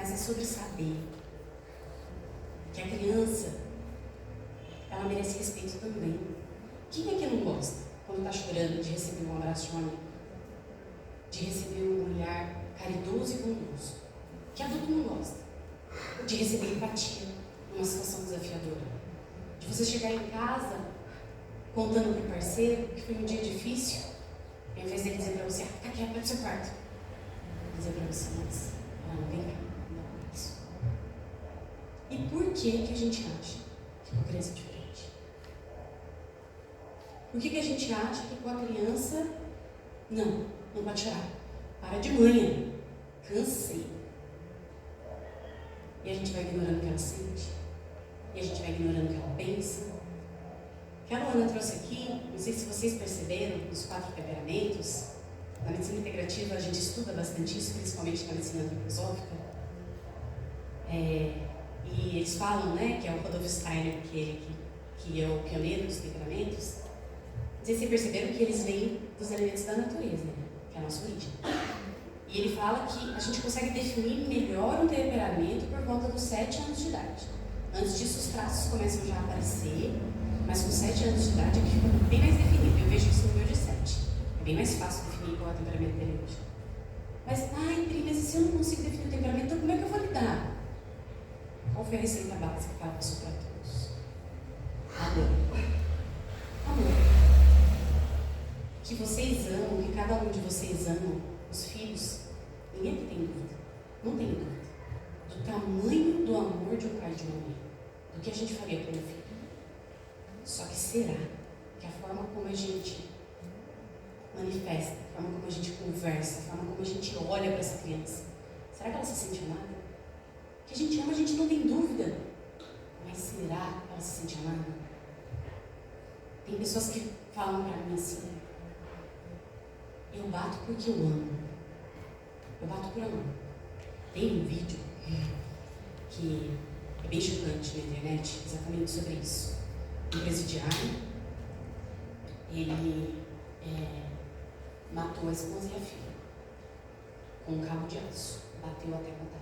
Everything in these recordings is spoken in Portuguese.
mas é sobre saber que a criança, ela merece respeito também. Quem é que não gosta, quando está chorando, de receber um abraço de um amigo? De receber um olhar caridoso e bondoso? Que adulto não gosta? De receber empatia numa situação desafiadora? De você chegar em casa contando para o parceiro que foi um dia difícil, e ao invés dele dizer para você, tá aqui, vai pro seu quarto, dizer para você, mas não, vem cá, não é isso. E por que a gente acha que com criança é diferente? Por que a gente acha que com a criança, não pode chorar, para de manhã, cansei. E a gente vai ignorando o que ela sente, e a gente vai ignorando o que ela pensa. Que a Luana trouxe aqui, não sei se vocês perceberam, nos 4 temperamentos. Na medicina integrativa a gente estuda bastante isso, principalmente na medicina antroposófica. E eles falam, né, que é o Rudolf Steiner, que é o pioneiro dos temperamentos. Não sei se vocês perceberam que eles vêm dos elementos da natureza, né, que é a nossa origem. E ele fala que a gente consegue definir melhor um temperamento por volta dos 7 anos de idade. Antes disso, os traços começam já a aparecer, mas com 7 anos de idade é que fica bem mais definido. Eu vejo isso no meu de 7. É bem mais fácil definir qual é o temperamento dele hoje. Mas, Pri, mas se eu não consigo definir o temperamento, então como é que eu vou lidar? Qual foi a receita básica que ela passou para todos? Amor. Que vocês amam, que cada um de vocês ama os filhos, ninguém aqui tem dúvida. Não tem dúvida. Do tamanho do amor de um pai e de uma mãe. Do que a gente faria pelo filho. Só que será que a forma como a gente manifesta, a forma como a gente conversa, a forma como a gente olha para essa criança, será que ela se sente amada? Que a gente ama, a gente não tem dúvida. Mas será que ela se sente amada? Tem pessoas que falam para mim assim, eu bato porque eu amo. Eu bato por amor. Tem um vídeo que é bem chocante na internet, exatamente sobre isso. Um presidiário, ele matou a esposa e a filha com um cabo de aço, bateu até matar.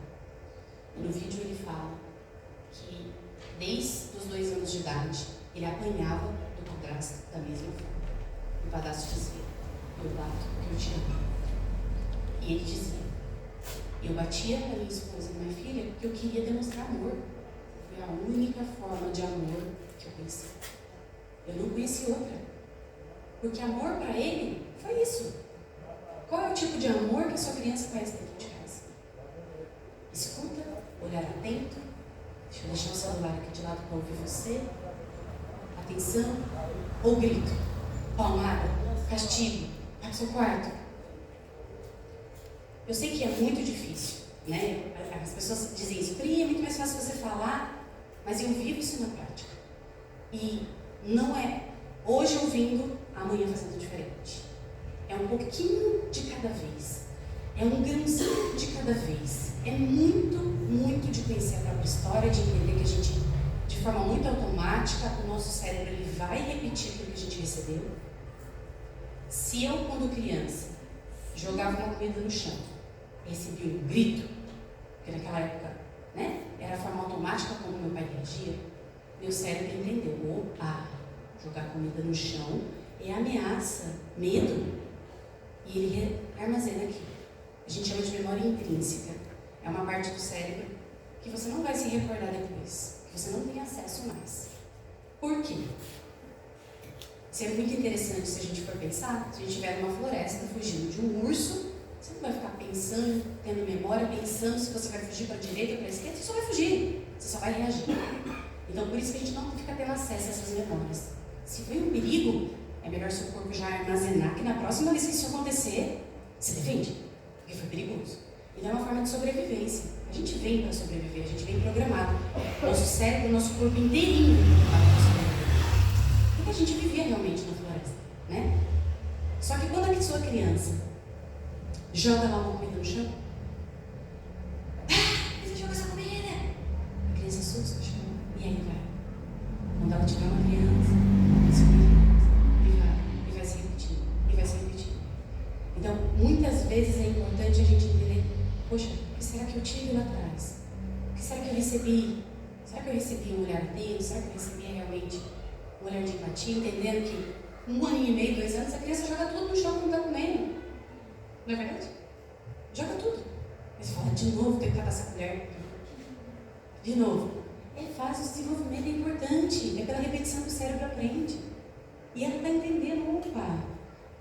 E no vídeo ele fala que desde os 2 anos de idade ele apanhava do padrasto da mesma forma. O padrasto dizia, eu bato porque eu te amo. E ele dizia, eu batia para minha esposa e minha filha porque eu queria demonstrar amor. Foi a única forma de amor que eu conheci. Eu não conheci outra. Porque amor para ele foi isso. Qual é o tipo de amor que a sua criança conhece dentro de casa? Escuta, olhar atento. Deixa eu deixar o celular aqui de lado para ouvir você. Atenção. Ou grito. Palmada. Castigo. Vai pro seu quarto. Eu sei que é muito difícil, né? As pessoas dizem isso. Pri, é muito mais fácil você falar, mas eu vivo isso na prática. E não é hoje ouvindo, amanhã fazendo diferente. É um pouquinho de cada vez. É um grãozinho de cada vez. É muito, muito de conhecer a própria história, de entender que a gente, de forma muito automática, o nosso cérebro ele vai repetir aquilo que a gente recebeu. Se eu, quando criança, jogava uma comida no chão, recebia um grito, porque naquela época, né, era a forma automática como meu pai reagia, meu cérebro entendeu, opa, jogar comida no chão é ameaça, medo, e ele armazena aqui. A gente chama de memória intrínseca. É uma parte do cérebro que você não vai se recordar depois, que você não tem acesso mais. Por quê? Isso é muito interessante se a gente for pensar, se a gente estiver numa floresta fugindo de um urso, você não vai ficar pensando, tendo memória, pensando se você vai fugir para a direita ou para a esquerda, você só vai fugir, você só vai reagir. Então por isso que a gente não fica tendo acesso a essas memórias. Se foi um perigo, é melhor seu corpo já armazenar, que na próxima vez que isso acontecer, se defende, porque foi perigoso. Então é uma forma de sobrevivência. A gente vem para sobreviver, a gente vem programado. Nosso cérebro, nosso corpo inteirinho vem programado para sobreviver. Porque a gente vivia realmente na floresta, né? Só que quando a sua criança joga lá uma comida no chão, você joga essa comida! A criança assusta, chama, e aí vai. Quando ela tiver uma criança, e vai se repetindo, e vai se repetindo. Então, muitas vezes é importante a gente entender, poxa, o que será que eu eu tive lá atrás? O que será que eu recebi? Será que eu recebi um olhar atento? Será que eu recebi realmente um olhar de empatia, entendendo que 1 ano e meio, 2 anos, a criança joga tudo no chão quando está comendo? Não é verdade? Joga tudo. Mas fala, de novo, tem que catar essa colher. De novo. É fácil, o desenvolvimento é importante. É pela repetição que o cérebro aprende. E ela está entendendo, opa,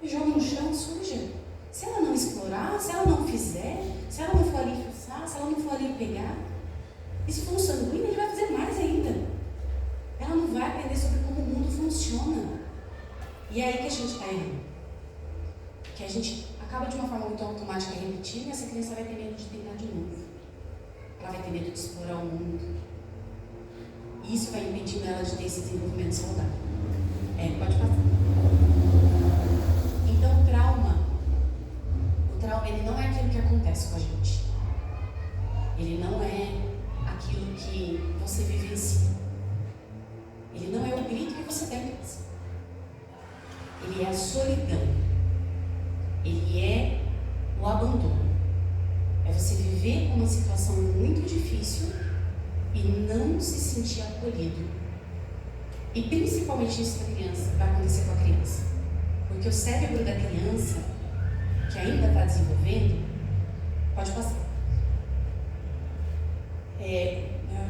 eu jogo no chão, suja. Se ela não explorar, se ela não fizer, se ela não for ali fuçar, se ela não for ali pegar, e se for um sanguíneo, ele vai fazer mais ainda. Ela não vai aprender sobre como o mundo funciona. E é aí que a gente está errando. Que a gente acaba de uma forma muito automática repetindo, e essa criança vai ter medo de tentar de novo. Ela vai ter medo de explorar o mundo. E isso vai impedindo ela de ter esse desenvolvimento saudável. Pode passar. Então, o trauma ele não é aquilo que acontece com a gente. Ele não é aquilo que você vivencia. Ele não é o grito que você dá em casa. Ele é a solidão. Ele é o abandono. É você viver uma situação muito difícil e não se sentir acolhido. E principalmente isso da criança, vai acontecer com a criança. Porque o cérebro da criança, que ainda está desenvolvendo, pode passar.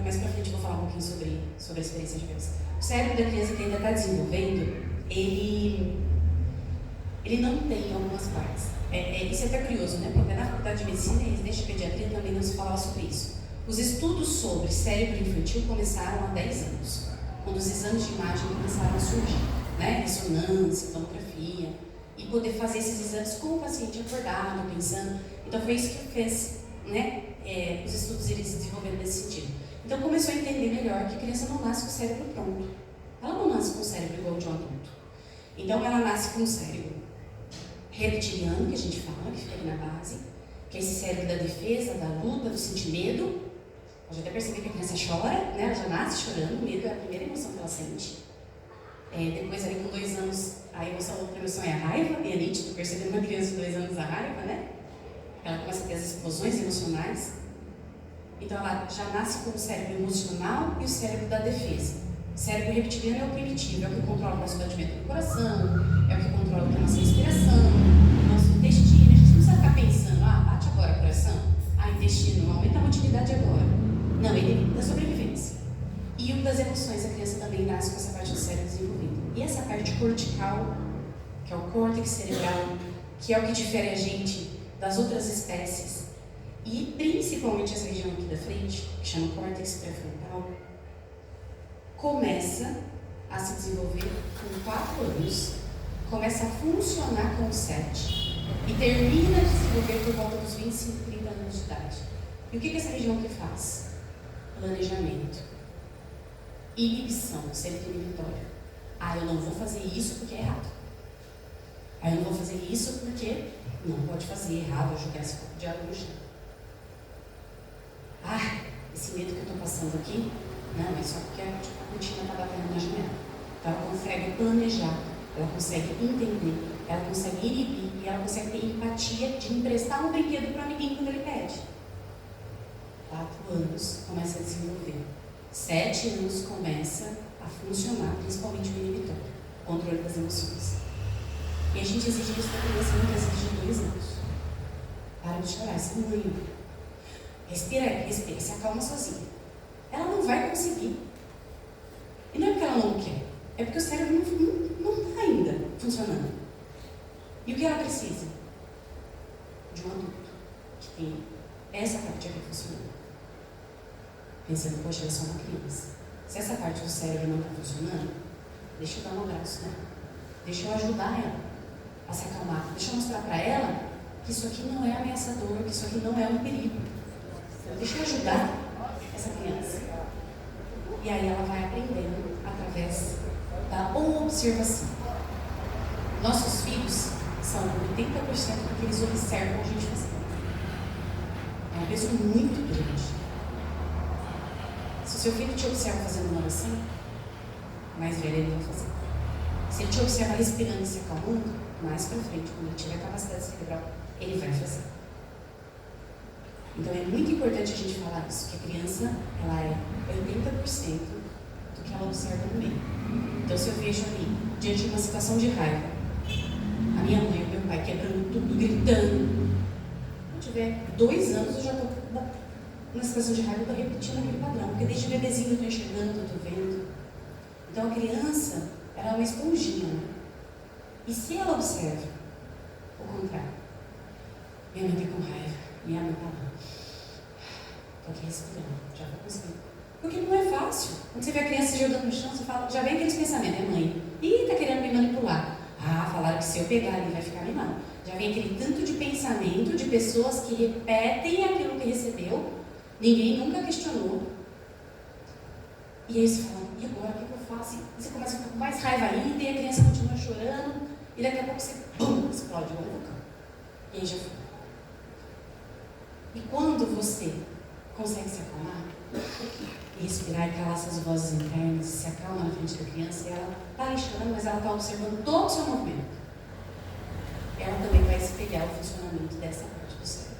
Mais pra frente eu vou falar um pouquinho sobre a experiência de criança. O cérebro da criança que ainda está desenvolvendo, ele não tem algumas partes. Isso é até curioso, né? Porque na faculdade de medicina e residência de pediatria também não se falava sobre isso. Os estudos sobre cérebro infantil começaram há 10 anos, quando os exames de imagem começaram a surgir, né? Ressonância, tomografia, e poder fazer esses exames com o paciente acordado, pensando. Então foi isso que fez, né? Os estudos eles se desenvolveram nesse sentido. Então começou a entender melhor que a criança não nasce com o cérebro pronto. Ela não nasce com o cérebro igual de um adulto. Então ela nasce com o cérebro reptiliano, que a gente fala, que fica aqui na base, que é esse cérebro da defesa, da luta, do sentir medo. Pode até perceber que a criança chora, né? Ela já nasce chorando, o medo é a primeira emoção que ela sente. Depois, ali com 2 anos, a outra emoção é a raiva, e é nítido perceber uma criança de 2 anos a raiva, né? Ela começa a ter as explosões emocionais. Então ela já nasce com o cérebro emocional e o cérebro da defesa. O cérebro reptiliano é o primitivo, é o que controla o nosso batimento do coração, é o que controla a nossa respiração, o nosso intestino. A gente não precisa ficar pensando, bate agora o coração, intestino, aumenta a motilidade agora. Não, ele é da sobrevivência. E o das emoções, a criança também nasce com essa parte do cérebro desenvolvida. E essa parte cortical, que é o córtex cerebral, que é o que difere a gente das outras espécies, e principalmente essa região aqui da frente, que chama córtex pré-frontal, começa a se desenvolver com 4 anos, começa a funcionar com 7 e termina de se desenvolver por volta dos 25, 30 anos de idade. E o que essa região aqui faz? Planejamento, inibição, centro inibitório. Eu não vou fazer isso porque é errado. Eu não vou fazer isso porque não pode fazer errado, eu jogar esse copo de água no chão. Esse medo que eu estou passando aqui, não, é só porque a rotina está batendo na janela. Então ela consegue planejar, ela consegue entender, ela consegue inibir e ela consegue ter empatia de emprestar um brinquedo para o amiguinho quando ele pede. 4 anos começa a desenvolver. 7 anos começa a funcionar, principalmente o inibitório, o controle das emoções. E a gente exige isso da criança muitas vezes de 2 anos. Para de chorar, esse tamanho. Respira, se acalma sozinha. Ela não vai conseguir. E não é porque ela não quer, é porque o cérebro não está ainda funcionando. E o que ela precisa? De um adulto que tem essa parte aqui funcionando. Pensando, poxa, ela é só uma criança. Se essa parte do cérebro não está funcionando, deixa eu dar um abraço, né? Deixa eu ajudar ela a se acalmar. Deixa eu mostrar para ela que isso aqui não é ameaçador, que isso aqui não é um perigo. Então, deixa eu ajudar essa criança. E aí ela vai aprendendo através da observação. Nossos filhos são 80% do que eles observam a gente fazer. É um peso muito grande. Se o seu filho te observa fazendo uma oração, mais velho ele vai fazer. Se ele te observa respirando e se acalmando, mais para frente, quando ele tiver capacidade cerebral, ele vai fazer. Então é muito importante a gente falar isso, que a criança, ela é 80% do que ela observa no meio. Então se eu vejo ali, diante de uma situação de raiva, a minha mãe e o meu pai quebrando tudo, gritando, se eu tiver 2 anos, eu já estou na situação de raiva, eu estou repetindo aquele padrão, porque desde bebezinho eu estou enxergando, eu estou vendo. Então a criança, ela é uma esponjinha, né? E se ela observa o contrário, minha mãe está com raiva, minha mãe está lá, estou aqui respirando, já vou conseguir. Porque não é fácil. Quando você vê a criança se jogando no chão, você fala, já vem aqueles pensamentos, é mãe, está querendo me manipular. Falaram que se eu pegar ali vai ficar mimado. Já vem aquele tanto de pensamento de pessoas que repetem aquilo que recebeu, ninguém nunca questionou. E aí você fala, e agora, o que eu faço? E você começa a ficar com mais raiva ainda, e a criança continua chorando, e daqui a pouco você, explode igual um vulcão. E aí já foi. E quando você consegue se acalmar, e respirar e calar essas vozes internas, se acalma na frente da criança, e ela está ali chorando, mas ela está observando todo o seu movimento. Ela também vai espelhar o funcionamento dessa parte do cérebro.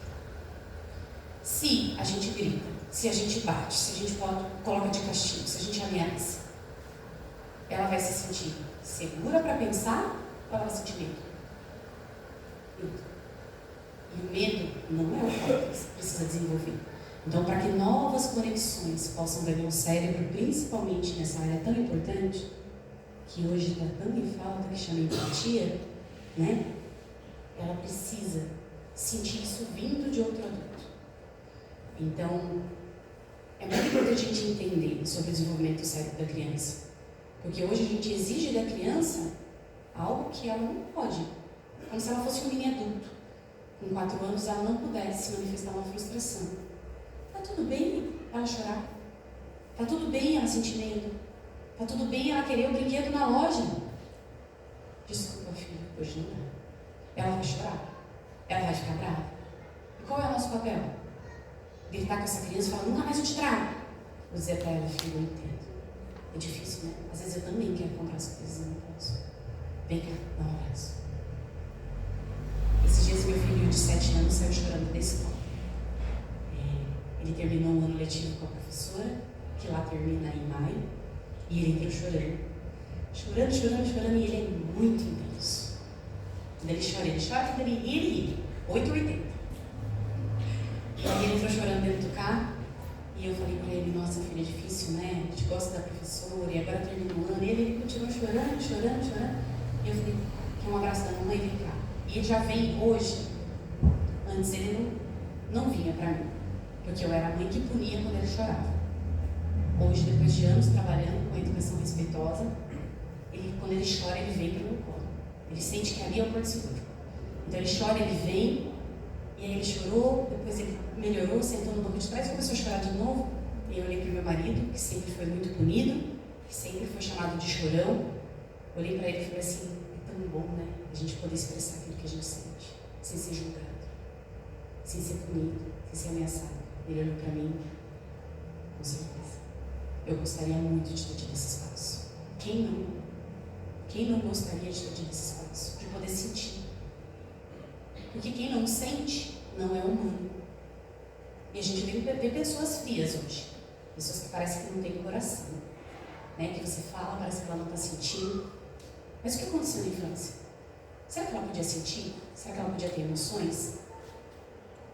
Se a gente grita, se a gente bate, se a gente coloca de castigo, se a gente ameaça, ela vai se sentir segura para pensar ou ela vai sentir medo? Medo. E o medo não é o córtex, precisa desenvolver. Então, para que novas conexões possam ganhar o cérebro, principalmente nessa área tão importante, que hoje está tão em falta, que chama empatia, né? Ela precisa sentir isso vindo de outro adulto. Então, é muito importante a gente entender sobre o desenvolvimento do cérebro da criança. Porque hoje a gente exige da criança algo que ela não pode. Como se ela fosse um mini adulto. Com 4 anos ela não pudesse manifestar uma frustração. Tá tudo bem ela chorar. Tá tudo bem ela sentir medo. Tá tudo bem ela querer o brinquedo na loja. Desculpa, filho, hoje não dá. Ela vai chorar. Ela vai ficar brava. E qual é o nosso papel? Gritar com essa criança e falar, nunca mais eu te trago. Vou dizer para ela, filho, eu entendo. É difícil, né? Às vezes eu também quero comprar as coisas e não posso. Vem cá, dá um abraço. Esses dias meu filho de 7 anos saiu chorando da escola. Ele terminou um ano letivo com a professora, que lá termina em maio, e ele entrou chorando. Chorando, e ele é muito intenso. Quando ele chora, quando ele ri, 880. E aí ele entrou chorando dentro do carro, e eu falei para ele, nossa filha, é difícil, né? A gente gosta da professora, e agora terminou o ano. E ele continuou chorando. E eu falei, quer um abraço da mamãe? Vem cá. E ele já vem hoje. Antes ele não vinha para mim, porque eu era a mãe que punia quando ele chorava. Hoje, depois de anos trabalhando com a educação respeitosa, quando ele chora, ele vem para o meu colo. Ele sente que ali é o porto seguro. Então ele chora, ele vem, e aí ele chorou, depois ele melhorou, sentou no banco de trás, começou a chorar de novo. E eu olhei para o meu marido, que sempre foi muito punido, que sempre foi chamado de chorão. Olhei para ele e falei assim, é tão bom, né? A gente poder expressar aquilo que a gente sente, sem ser julgado, sem ser punido, sem ser ameaçado. Ele olhou para mim, com certeza. Eu gostaria muito de ter tido esse espaço. Quem não? Quem não gostaria de ter tido esse espaço? De poder sentir. Porque quem não sente, não é humano. E a gente vê pessoas frias hoje. Pessoas que parecem que não têm coração. Né? Que você fala, parece que ela não está sentindo. Mas o que aconteceu na infância? Será que ela podia sentir? Será que ela podia ter emoções?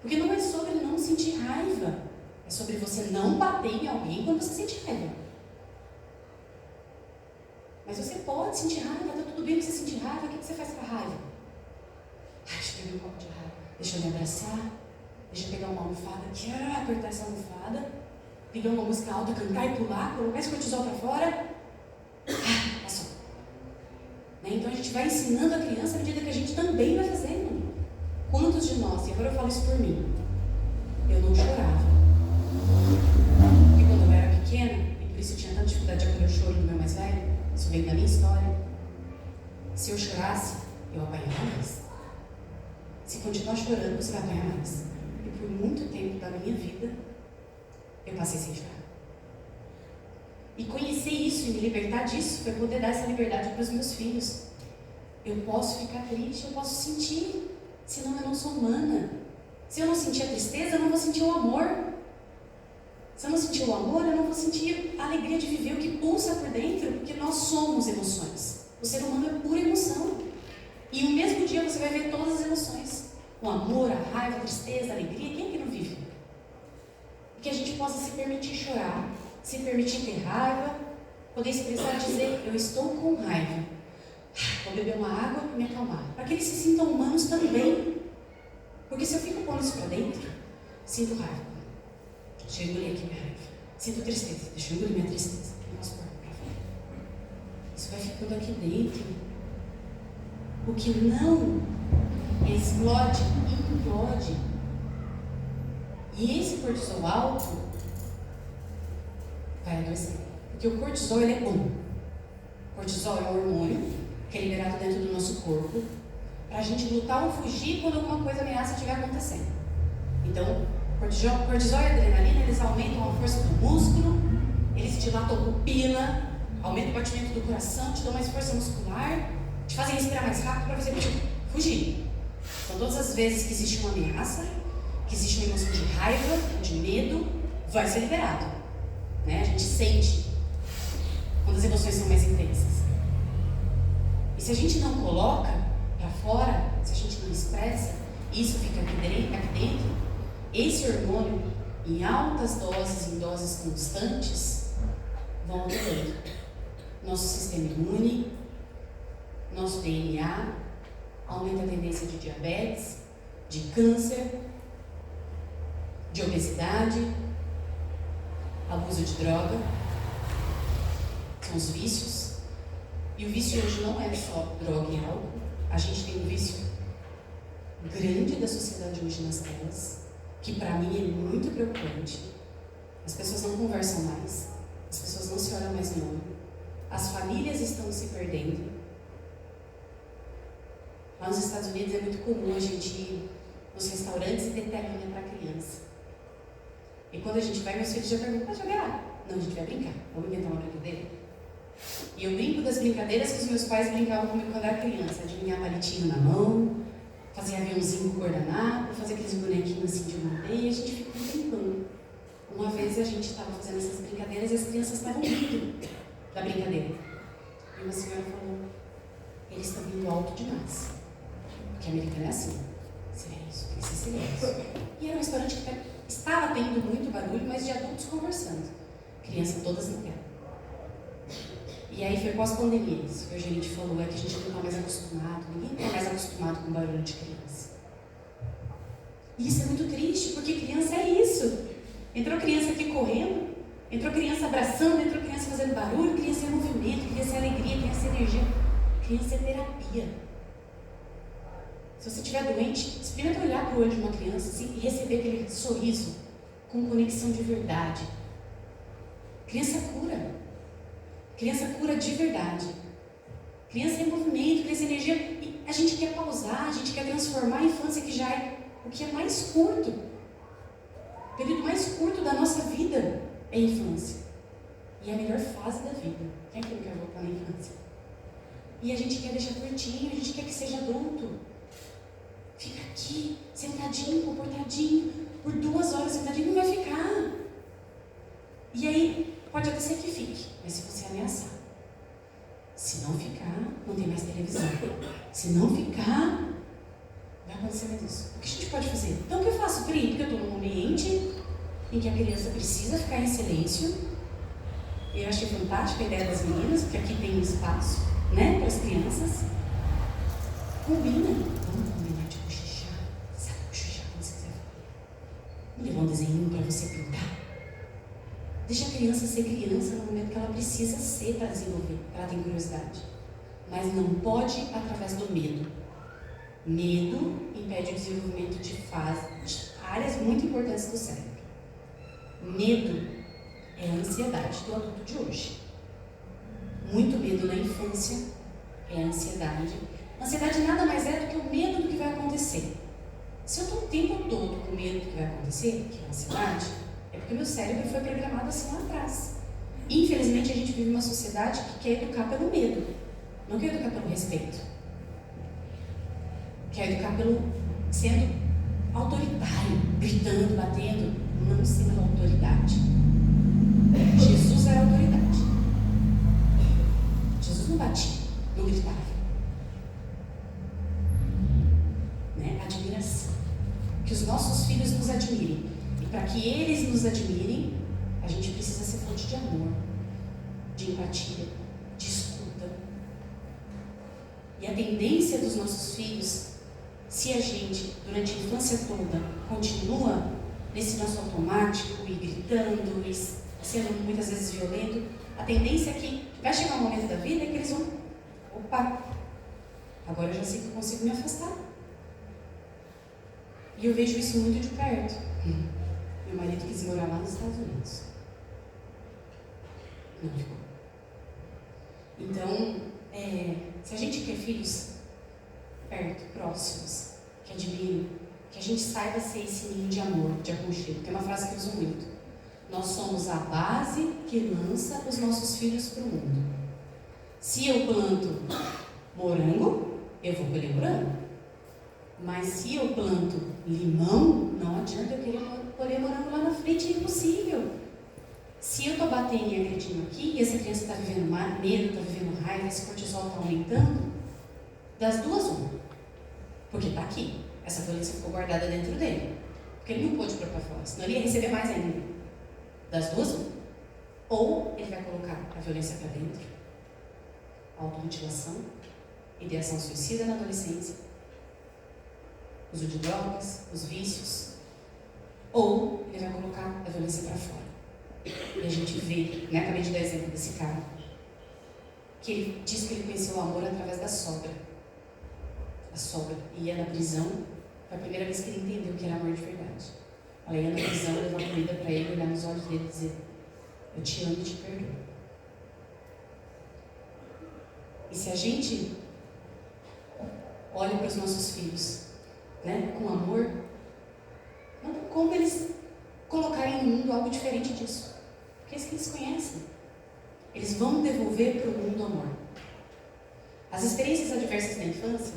Porque não é sobre não sentir raiva. É sobre você não bater em alguém quando você sente raiva. Mas você pode sentir raiva, tá tudo bem você sentir raiva. O que você faz com a raiva? Deixa eu pegar um copo de raiva. Deixa eu me abraçar. Deixa eu pegar uma almofada aqui, apertar essa almofada. Pegar uma música alta, cantar e pular, colocar esse cortisol para fora. Passou. Né? Então a gente vai ensinando a criança à medida que a gente também vai fazendo. Quantos de nós, e agora eu falo isso por mim, eu não chorava. Porque quando eu era pequena, e por isso eu tinha tanta dificuldade de acolher o choro do meu mais velho, isso veio da minha história. Se eu chorasse, eu apanhava mais. Se continuar chorando, você vai apanhar mais. E por muito tempo da minha vida, eu passei sem chorar. E conhecer isso e me libertar disso foi poder dar essa liberdade para os meus filhos. Eu posso ficar triste, eu posso sentir, senão eu não sou humana. Se eu não sentir a tristeza, eu não vou sentir o amor. Se eu não sentir o amor, eu não vou sentir a alegria de viver o que pulsa por dentro, porque nós somos emoções. O ser humano é pura emoção. E no mesmo dia você vai ver todas as emoções. O amor, a raiva, a tristeza, a alegria. Quem é que não vive? Que a gente possa se permitir chorar, se permitir ter raiva, poder expressar e dizer, eu estou com raiva. Vou beber uma água e me acalmar. Para que eles se sintam humanos também. Porque se eu fico pondo isso para dentro, sinto raiva. Deixa eu engolir aqui minha raiva. Sinto tristeza. Deixa eu engolir minha tristeza. Não posso pôr para fora. Isso vai ficando aqui dentro. O que não explode, implode. E esse cortisol alto vai adoecer. Porque o cortisol ele é bom. O cortisol é um hormônio que é liberado dentro do nosso corpo para a gente lutar ou fugir quando alguma coisa ameaça estiver acontecendo. Então, cortisol e adrenalina, eles aumentam a força do músculo, eles dilatam a pupila, aumentam o batimento do coração, te dão mais força muscular, te fazem respirar mais rápido para você fugir. Então, todas as vezes que existe uma ameaça, que existe uma emoção de raiva, de medo, vai ser liberado. Né? A gente sente quando as emoções são mais intensas. E se a gente não coloca para fora, se a gente não expressa, isso fica aqui dentro, esse hormônio, em altas doses, em doses constantes, vão alterando nosso sistema imune, nosso DNA, aumenta a tendência de diabetes, de câncer, de obesidade, abuso de droga, são os vícios. E o vício hoje não é só droga e álcool. A gente tem um vício grande da sociedade hoje nas telas, que para mim é muito preocupante. As pessoas não conversam mais, as pessoas não se olham mais no olho, as famílias estão se perdendo. Lá nos Estados Unidos é muito comum a gente ir nos restaurantes e ter telinha para criança. E quando a gente vai, meus filhos já perguntam, vai jogar? Não, a gente vai brincar. Vamos inventar uma brincadeira? E eu brinco das brincadeiras que os meus pais brincavam comigo quando eu era criança. Adivinhar palitinho na mão, fazer aviãozinho com guardanapo, fazer aqueles bonequinhos assim de madeira, e a gente ficou brincando. Uma vez a gente estava fazendo essas brincadeiras e as crianças estavam rindo da brincadeira. E uma senhora falou, eles estão vindo alto demais. Porque americano é assim. Silêncio, tem que ser silêncio. E era um restaurante que estava tendo muito barulho, mas de adultos conversando. Crianças todas na tela. E aí foi pós-pandemia isso. Que o gerente falou, é que a gente não está mais acostumado, ninguém está mais acostumado com barulho de criança. E isso é muito triste, porque criança é isso. Entrou criança aqui correndo, entrou criança abraçando, entrou criança fazendo barulho, criança é movimento, criança é alegria, criança é energia. Criança é terapia. Se você estiver doente, experimenta olhar para o olho de uma criança assim, e receber aquele sorriso com conexão de verdade. Criança cura. Criança cura de verdade. Criança é movimento, criança é energia. E a gente quer pausar, a gente quer transformar a infância, que já é o que é mais curto. O período mais curto da nossa vida é a infância. E é a melhor fase da vida. Quem é que não quer voltar na infância? E a gente quer deixar curtinho, a gente quer que seja adulto. Fica aqui, sentadinho, comportadinho, por 2 horas sentadinho, não vai ficar. E aí, pode até ser que fique, mas se você ameaçar. Se não ficar, não tem mais televisão. Se não ficar, vai acontecer mais isso. O que a gente pode fazer? Então o que eu faço, Pri? Porque eu estou num ambiente em que a criança precisa ficar em silêncio. Eu achei fantástica a ideia das meninas, porque aqui tem um espaço, né, para as crianças. Combina. Vamos combinar de cochichar. Sabe cochichar quando você quiser falar. Vamos levar um desenho para você pintar. Deixa a criança ser criança no momento que ela precisa ser para desenvolver, para ela ter curiosidade. Mas não pode através do medo. Medo impede o desenvolvimento de áreas muito importantes do cérebro. Medo é a ansiedade do adulto de hoje. Muito medo na infância é a ansiedade. A ansiedade nada mais é do que o medo do que vai acontecer. Se eu estou o tempo todo com medo do que vai acontecer, que é a ansiedade, é porque meu cérebro foi programado assim lá atrás. Infelizmente, a gente vive uma sociedade que quer educar pelo medo, não quer educar pelo respeito. Quer educar pelo sendo autoritário, gritando, batendo, não sendo autoridade. Jesus era autoridade. Jesus não batia, não gritava. Né? Admiração. Que os nossos filhos nos admirem. E para que eles nos admirem, a gente precisa ser fonte de amor, de empatia, de escuta. E a tendência dos nossos filhos, se a gente, durante a infância toda, continua nesse nosso automático e gritando e sendo muitas vezes violento, a tendência é que vai chegar um momento da vida que eles vão, opa, agora eu já sei que eu consigo me afastar. E eu vejo isso muito de perto. Meu marido quis morar lá nos Estados Unidos. Não ficou. Então, se a gente quer filhos perto, próximos, que admirem, que a gente saiba ser esse ninho de amor, de aconchego. Tem uma frase que eu uso muito. Nós somos a base que lança os nossos filhos para o mundo. Se eu planto morango, eu vou colher morango. Mas se eu planto limão, não adianta eu querer colher morango lá na frente, é impossível. Se eu estou batendo e agredindo aqui, e essa criança está vivendo medo, está vivendo raiva, esse cortisol está aumentando, das duas uma. Porque está aqui. Essa violência ficou guardada dentro dele. Porque ele não pôde pôr para fora, senão ele ia receber mais ainda. Das duas uma. Ou ele vai colocar a violência para dentro, automutilação, ideação suicida na adolescência, uso de drogas, os vícios, ou ele vai colocar a violência para fora. E a gente vê, né, acabei de dar exemplo desse cara, que ele diz que ele conheceu o amor através da sogra. A sogra ia na prisão, foi a primeira vez que ele entendeu que era amor de verdade. Ela ia na prisão, levar comida para ele, olhar nos olhos dele e dizer: eu te amo e te perdoo. E se a gente olha para os nossos filhos, né, com amor, não tem como eles colocarem no mundo algo diferente disso. Porque é isso que eles conhecem. Eles vão devolver para o mundo amor. As experiências adversas da infância,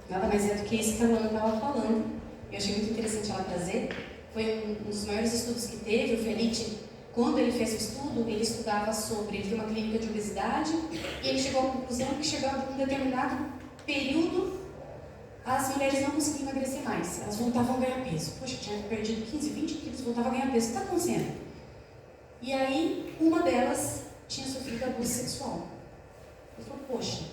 nada mais é do que isso que a Luana estava falando. Eu achei muito interessante ela trazer. Foi um dos maiores estudos que teve. O Felice, quando ele fez o estudo, ele estudava sobre... Ele tem uma clínica de obesidade e ele chegou à conclusão que chegava a um determinado período, as mulheres não conseguiam emagrecer mais. Elas voltavam a ganhar peso. Poxa, tinha perdido 15, 20 quilos, voltava a ganhar peso. O que está acontecendo? E aí, uma delas tinha sofrido abuso sexual. Ele falou, poxa,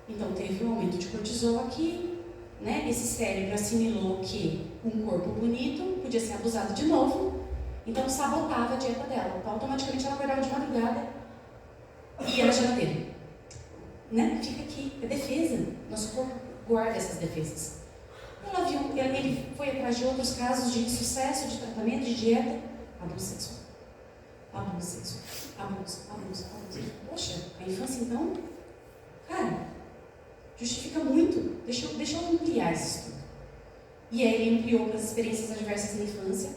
então teve um aumento de cortisol aqui, né? Esse cérebro assimilou que um corpo bonito podia ser abusado de novo, então sabotava a dieta dela. Então, automaticamente ela acordava de madrugada e ia na geladeira. Né? Fica aqui, é defesa. Nosso corpo guarda essas defesas. Ela viu, ele foi atrás de outros casos de sucesso, de tratamento, de dieta, abuso sexual. Abuso sexual. Abuso. Poxa, a infância então, cara, justifica muito. Deixa eu ampliar esse estudo. E aí ele ampliou para as experiências adversas na infância,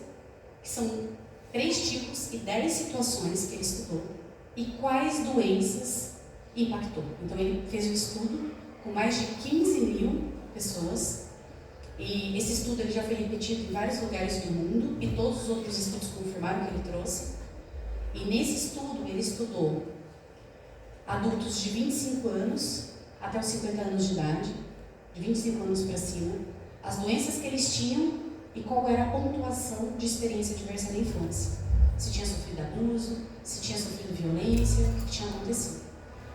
que são 3 tipos e 10 situações que ele estudou. E quais doenças impactou. Então ele fez um estudo com mais de 15 mil pessoas. E esse estudo ele já foi repetido em vários lugares do mundo e todos os outros estudos confirmaram o que ele trouxe. E nesse estudo ele estudou adultos de 25 anos até os 50 anos de idade, de 25 anos para cima, as doenças que eles tinham e qual era a pontuação de experiência adversa na infância. Se tinha sofrido abuso, se tinha sofrido violência, o que tinha acontecido.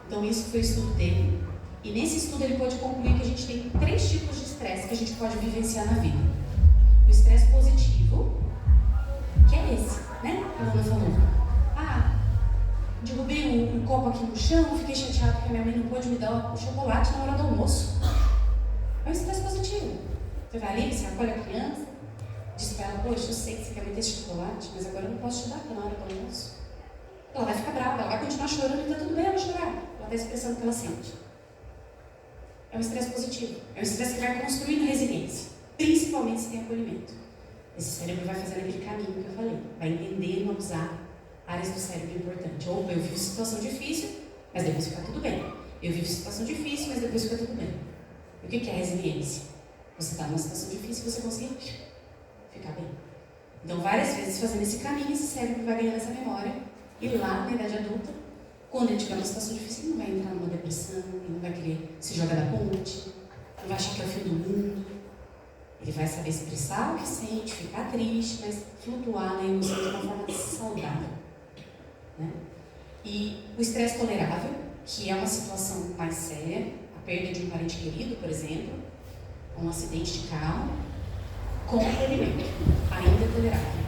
Então isso foi o estudo dele. E nesse estudo ele pôde concluir que a gente tem 3 tipos de estresse que a gente pode vivenciar na vida. O estresse positivo, que é esse, né? A Ana falou. Derrubei o copo aqui no chão, fiquei chateado porque a minha mãe não pôde me dar o chocolate na hora do almoço. É um estresse positivo. Você vai ali, você acolhe a criança, diz para ela, poxa, eu sei que você quer me ter esse chocolate, mas agora eu não posso te dar na hora do almoço. Ela vai ficar brava, ela vai continuar chorando e está tudo bem ela chorar. Ela está expressando o que ela sente. É um estresse positivo. É um estresse que vai construindo resiliência, principalmente se tem acolhimento. Esse cérebro vai fazendo aquele caminho que eu falei, vai entender e não usar áreas do cérebro importantes. Ou eu vivo situação difícil, mas depois fica tudo bem. Eu vivo situação difícil, mas depois fica tudo bem. E o que é resiliência? Você está numa situação difícil e você conseguir ficar bem. Então, várias vezes, fazendo esse caminho, esse cérebro vai ganhando essa memória. E lá, na idade adulta, quando ele tiver uma situação difícil, ele não vai entrar numa depressão, ele não vai querer se jogar da ponte, não vai achar que é o fim do mundo. Ele vai saber expressar o que sente, ficar triste, mas flutuar na emoção de uma forma saudável. Né? E o estresse tolerável, que é uma situação mais séria, a perda de um parente querido, por exemplo, um acidente de carro, com acolhimento, ainda é tolerável.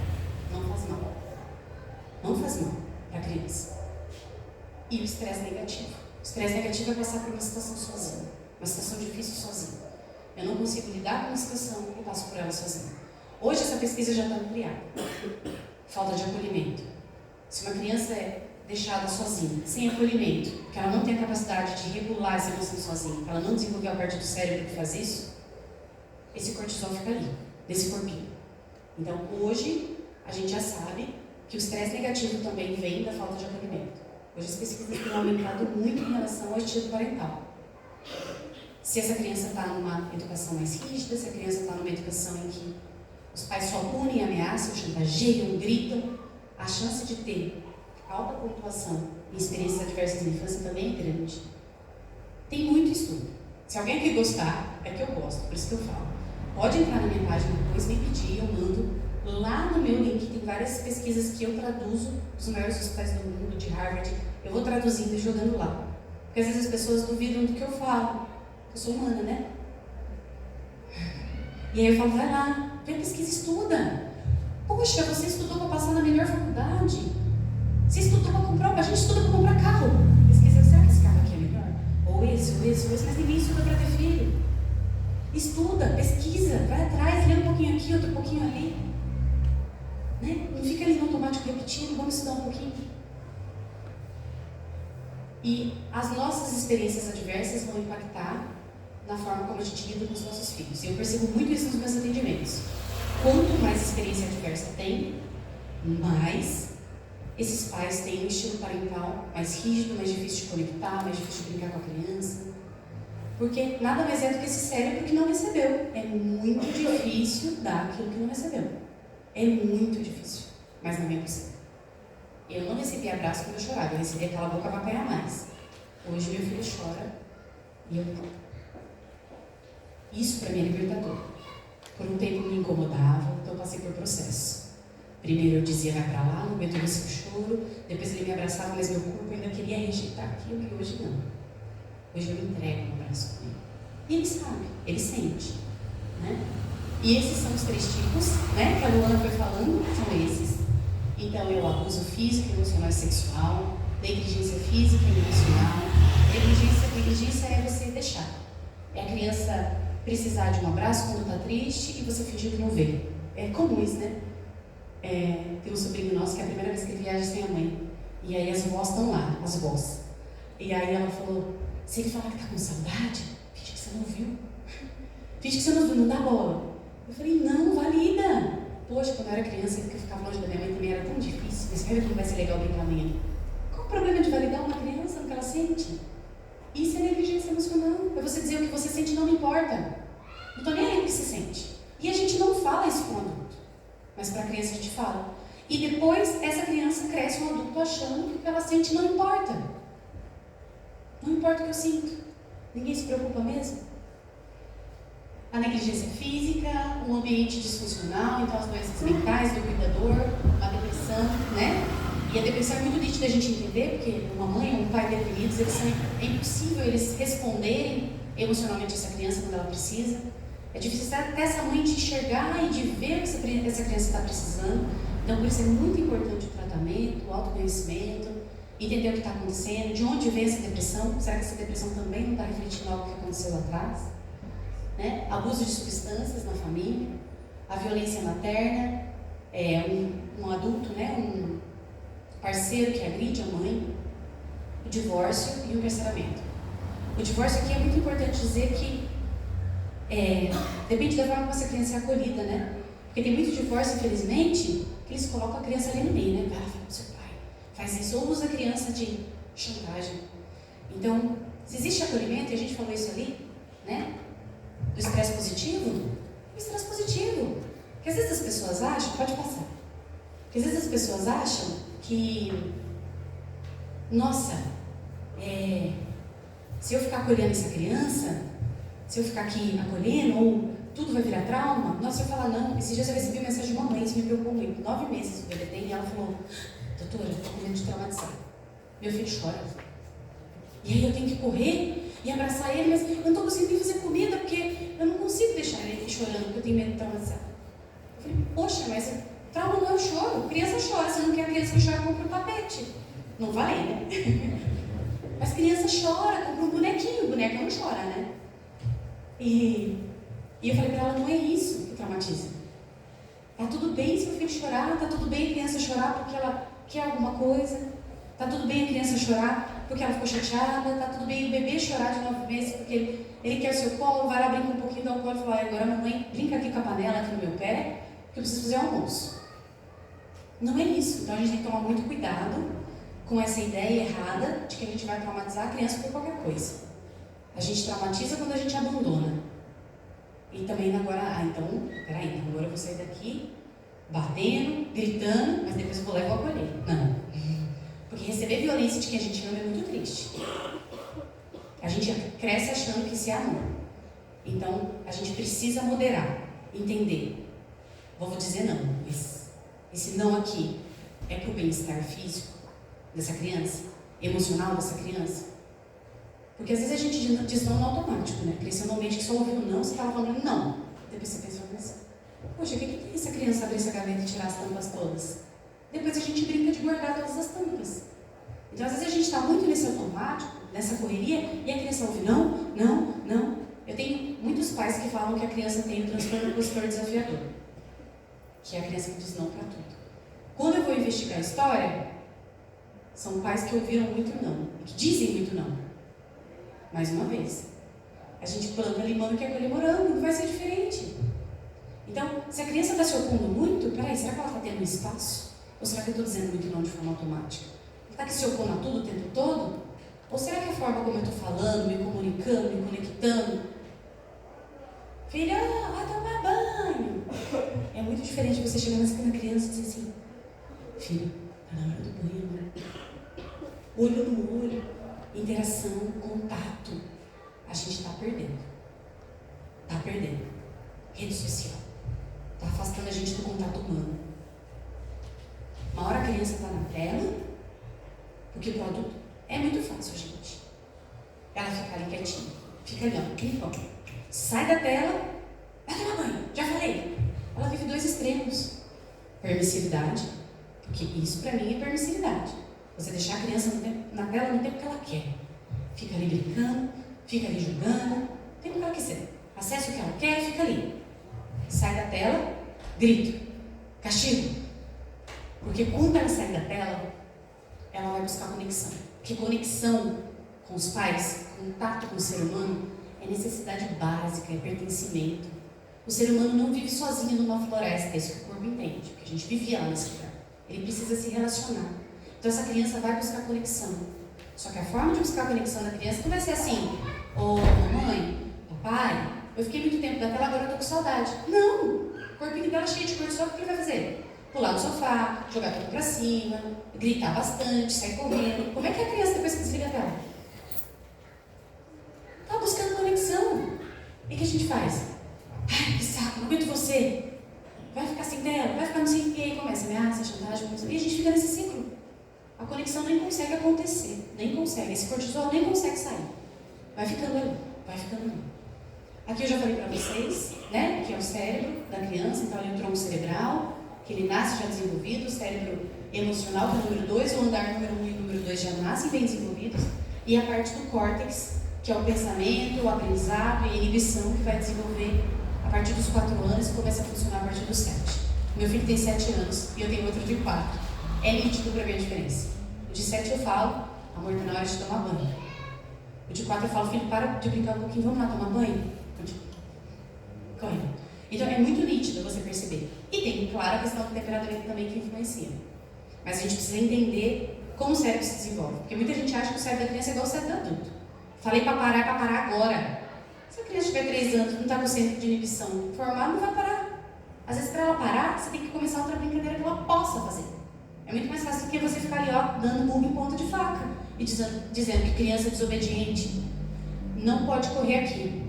Não faz mal. Não faz mal para a criança. E o estresse negativo. O estresse negativo é passar por uma situação sozinho, uma situação difícil sozinho. Eu não consigo lidar com uma situação e passo por ela sozinho. Hoje essa pesquisa já está ampliada. Falta de acolhimento. Se uma criança é deixada sozinha, sem acolhimento, que ela não tem a capacidade de regular essa emoção sozinha, que ela não desenvolveu a parte do cérebro que faz isso, esse cortisol fica ali, nesse corpinho. Então, hoje, a gente já sabe que o estresse negativo também vem da falta de acolhimento. Hoje as pesquisas têm aumentado muito em relação ao estilo parental. Se essa criança está numa educação mais rígida, se a criança está numa educação em que os pais só punem, ameaçam, chantageiam, gritam, a chance de ter alta pontuação e experiências adversas na infância também é grande. Tem muito estudo. Se alguém aqui gostar, é que eu gosto, por isso que eu falo. Pode entrar na minha página depois, me pedir, eu mando. Lá no meu link tem várias pesquisas que eu traduzo dos maiores hospitais do mundo, de Harvard. Eu vou traduzindo e jogando lá. Porque às vezes as pessoas duvidam do que eu falo. Eu sou humana, né? E aí eu falo, vai lá, vê a pesquisa, estuda. Poxa, você estudou para passar na melhor faculdade. Você estudou para comprar, a gente estuda para comprar carro. Pesquisa, será que esse carro aqui é melhor? Ou esse, mas ninguém estuda para ter filho. Estuda, pesquisa, vai atrás, lê um pouquinho aqui, outro pouquinho ali. Né? Não fica ali no automático repetindo, vamos estudar um pouquinho. E as nossas experiências adversas vão impactar na forma como a gente lida com os nossos filhos. E eu percebo muito isso nos meus atendimentos. Quanto mais experiência adversa tem, mais esses pais têm um estilo parental mais rígido, mais difícil de conectar, mais difícil de brincar com a criança. Porque nada mais é do que esse cérebro que não recebeu. É muito difícil dar aquilo que não recebeu. É muito difícil, mas não é possível. Eu não recebi abraço quando eu chorava, eu recebi aquela boca para apanhar mais. Hoje meu filho chora e eu não. Isso para mim é libertador. Por um tempo me incomodava, então eu passei por processo. Primeiro eu dizia, vai para lá, no momento eu recebi o choro, depois ele me abraçava, mas meu corpo ainda queria rejeitar aquilo e hoje não. Hoje eu me entrego no abraço com ele. E ele sabe, ele sente. Né? E esses são os 3 tipos, né, que a Luana foi falando, são esses. Então é o abuso físico, emocional e sexual, negligência física e emocional. Negligência é você deixar. É a criança precisar de um abraço quando está triste e você fingir que não vê. É comum isso, né? Tem um sobrinho nosso que é a primeira vez que ele viaja sem a mãe. E aí as vós estão lá, as vós. E aí ela falou, se ele falar que está com saudade, finge que você não viu. Finge que você não viu, não dá bola. Eu falei, não, valida. Poxa, quando eu era criança, que eu ficava longe da minha mãe também era tão difícil. Mas sabe como vai ser legal brincar amanhã? Qual o problema de validar uma criança no que ela sente? Isso é negligência emocional. É você dizer o que você sente não me importa. Não estou nem aí o que você sente. E a gente não fala isso com o adulto. Mas para a criança a gente fala. E depois essa criança cresce um adulto achando que o que ela sente não importa. Não importa o que eu sinto. Ninguém se preocupa mesmo. A negligência física, um ambiente disfuncional, então as doenças mentais do cuidador, a depressão, né? E a depressão é muito nítida a gente entender, porque uma mãe ou um pai deprimidos, é impossível eles responderem emocionalmente a essa criança quando ela precisa. É difícil até essa mãe de enxergar e de ver o que essa criança está precisando. Então, por isso é muito importante o tratamento, o autoconhecimento, entender o que está acontecendo, de onde vem essa depressão. Será que essa depressão também não está refletindo algo que aconteceu lá atrás? Né? Abuso de substâncias na família, a violência materna, um adulto, né? Um parceiro que agride a mãe, o divórcio e o encarceramento. O divórcio aqui é muito importante dizer que depende da forma como essa criança é acolhida, né? Porque tem muito divórcio, infelizmente, que eles colocam a criança ali no meio, né? Vai lá, fala com seu pai, faz isso, ou usa a criança de chantagem. Então, se existe acolhimento, e a gente falou isso ali, né? Do estresse positivo, o estresse positivo. Porque às vezes as pessoas acham, pode passar, porque às vezes as pessoas acham que, nossa, se eu ficar acolhendo essa criança, se eu ficar aqui acolhendo, ou tudo vai virar trauma, nossa, eu falo, não, esses dias eu recebi mensagem de uma mãe, isso me preocupou muito, 9 meses o bebê tem, e ela falou, doutora, eu estou com medo de traumatizar, meu filho chora, e aí eu tenho que correr e abraçar ele, mas eu não estou conseguindo nem fazer comida, porque eu não consigo deixar ele aqui chorando, porque eu tenho medo de traumatizar. Eu falei, poxa, mas trauma não é o choro, criança chora, você não quer a criança que chora, compra um tapete, não vale, né? Mas criança chora, compra um bonequinho, o boneco não chora, né? E eu falei pra ela, não é isso que traumatiza. Tá tudo bem se o filho chorar, tá tudo bem a criança chorar porque ela quer alguma coisa, tá tudo bem a criança chorar porque ela ficou chateada, tá tudo bem o bebê chorar de 9 meses porque ele quer o seu colo, vai lá, brinca um pouquinho, dá o colo e fala, agora mamãe, brinca aqui com a panela aqui no meu pé, porque eu preciso fazer almoço. Não é isso, então a gente tem que tomar muito cuidado com essa ideia errada de que a gente vai traumatizar a criança por qualquer coisa. A gente traumatiza quando a gente abandona. E também agora, então, peraí, agora eu vou sair daqui batendo, gritando, mas depois eu vou lá e vou acolher. Não. Porque receber violência de quem a gente ama é muito triste. A gente cresce achando que isso é amor. Então, a gente precisa moderar, entender. Vou dizer não. Esse não aqui é para o bem-estar físico dessa criança, emocional dessa criança. Porque às vezes a gente diz não no automático, né? Cresceu num ambiente que só ouviu não, você estava falando não. Depois você pensa, poxa, o que tem essa criança abrir essa gaveta e tirar as tampas todas? Depois a gente brinca de guardar todas as tampas. Então às vezes a gente está muito nesse automático, nessa correria, e a criança ouve não, não, não. Eu tenho muitos pais que falam que a criança tem o transtorno opositor desafiador, que é a criança que diz não para tudo. Quando eu vou investigar a história, são pais que ouviram muito não, que dizem muito não. Mais uma vez, a gente planta limão e quer colher morango, não vai ser diferente. Então, se a criança está se opondo muito, peraí, será que ela está tendo um espaço? Ou será que eu estou dizendo muito não de forma automática? Ela está que se opondo a tudo o tempo todo? Ou será que a forma como eu estou falando, me comunicando, me conectando? Filha, vai tomar banho. É muito diferente você chegar na criança e dizer assim, filho, está na hora do banho, né? Olho no olho, interação, contato. A gente está perdendo. Está perdendo. Rede social. Está afastando a gente do contato humano. Uma hora a criança está na tela, porque o adulto é muito fácil, gente. Ela fica ali quietinha. Fica ali, ó, clipão. Sai da tela, vai tomar banho. Já falei. Ela vive 2 extremos. Permissividade, porque isso para mim é permissividade. Você deixar a criança na tela no tempo que ela quer. Fica ali brincando, fica ali jogando, o tempo que ela quiser. Acessa o que ela quer, fica ali. Sai da tela, grito, castigo. Porque quando ela sai da tela, ela vai buscar conexão. Porque conexão com os pais, contato com o ser humano, é necessidade básica, é pertencimento. O ser humano não vive sozinho numa floresta, é isso que o corpo entende, porque a gente vivia lá nesse lugar. Ele precisa se relacionar. Então essa criança vai buscar conexão. Só que a forma de buscar a conexão da criança não vai ser assim, ô mamãe, papai, eu fiquei muito tempo da tela, agora eu tô com saudade. Não! O corpinho dela cheio de cortisol, o que ele vai fazer? Pular no sofá, jogar tudo pra cima, gritar bastante, sair correndo. Como é que é a criança depois que desliga a tela? Tá buscando conexão. E o que a gente faz? Ai, que saco, não aguento você. Vai ficar sem tela, vai ficar não sei o que. Começa ameaça, chantagem, e a gente fica nesse ciclo. A conexão nem consegue acontecer, nem consegue. Esse cortisol nem consegue sair. Vai ficando ali, vai ficando ali. Aqui eu já falei para vocês, né, que é o cérebro da criança, então ali o tronco cerebral, que ele nasce já desenvolvido, o cérebro emocional, que é o número 2, o andar número 1 e o número 2 já nascem bem desenvolvidos, e a parte do córtex, que é o pensamento, o aprendizado e a inibição, que vai desenvolver a partir dos 4 anos e começa a funcionar a partir dos 7. Meu filho tem 7 anos e eu tenho outro de 4. É nítido para ver a diferença. O de 7 eu falo, amor, tá na hora de tomar banho. O de 4 eu falo, filho, para de brincar um pouquinho, vamos lá tomar banho? Correndo. Então é muito nítido você perceber. E tem, claro, a questão do temperamento também que influencia. Mas a gente precisa entender como o cérebro se desenvolve. Porque muita gente acha que o cérebro da criança é igual ao cérebro do adulto. Falei para parar agora. Se a criança tiver 3 anos, não está com o centro de inibição formado, não vai parar. Às vezes, para ela parar, você tem que começar outra brincadeira que ela possa fazer. É muito mais fácil do que você ficar ali, ó, dando murro em ponta de faca e dizendo que criança é desobediente não pode correr aqui.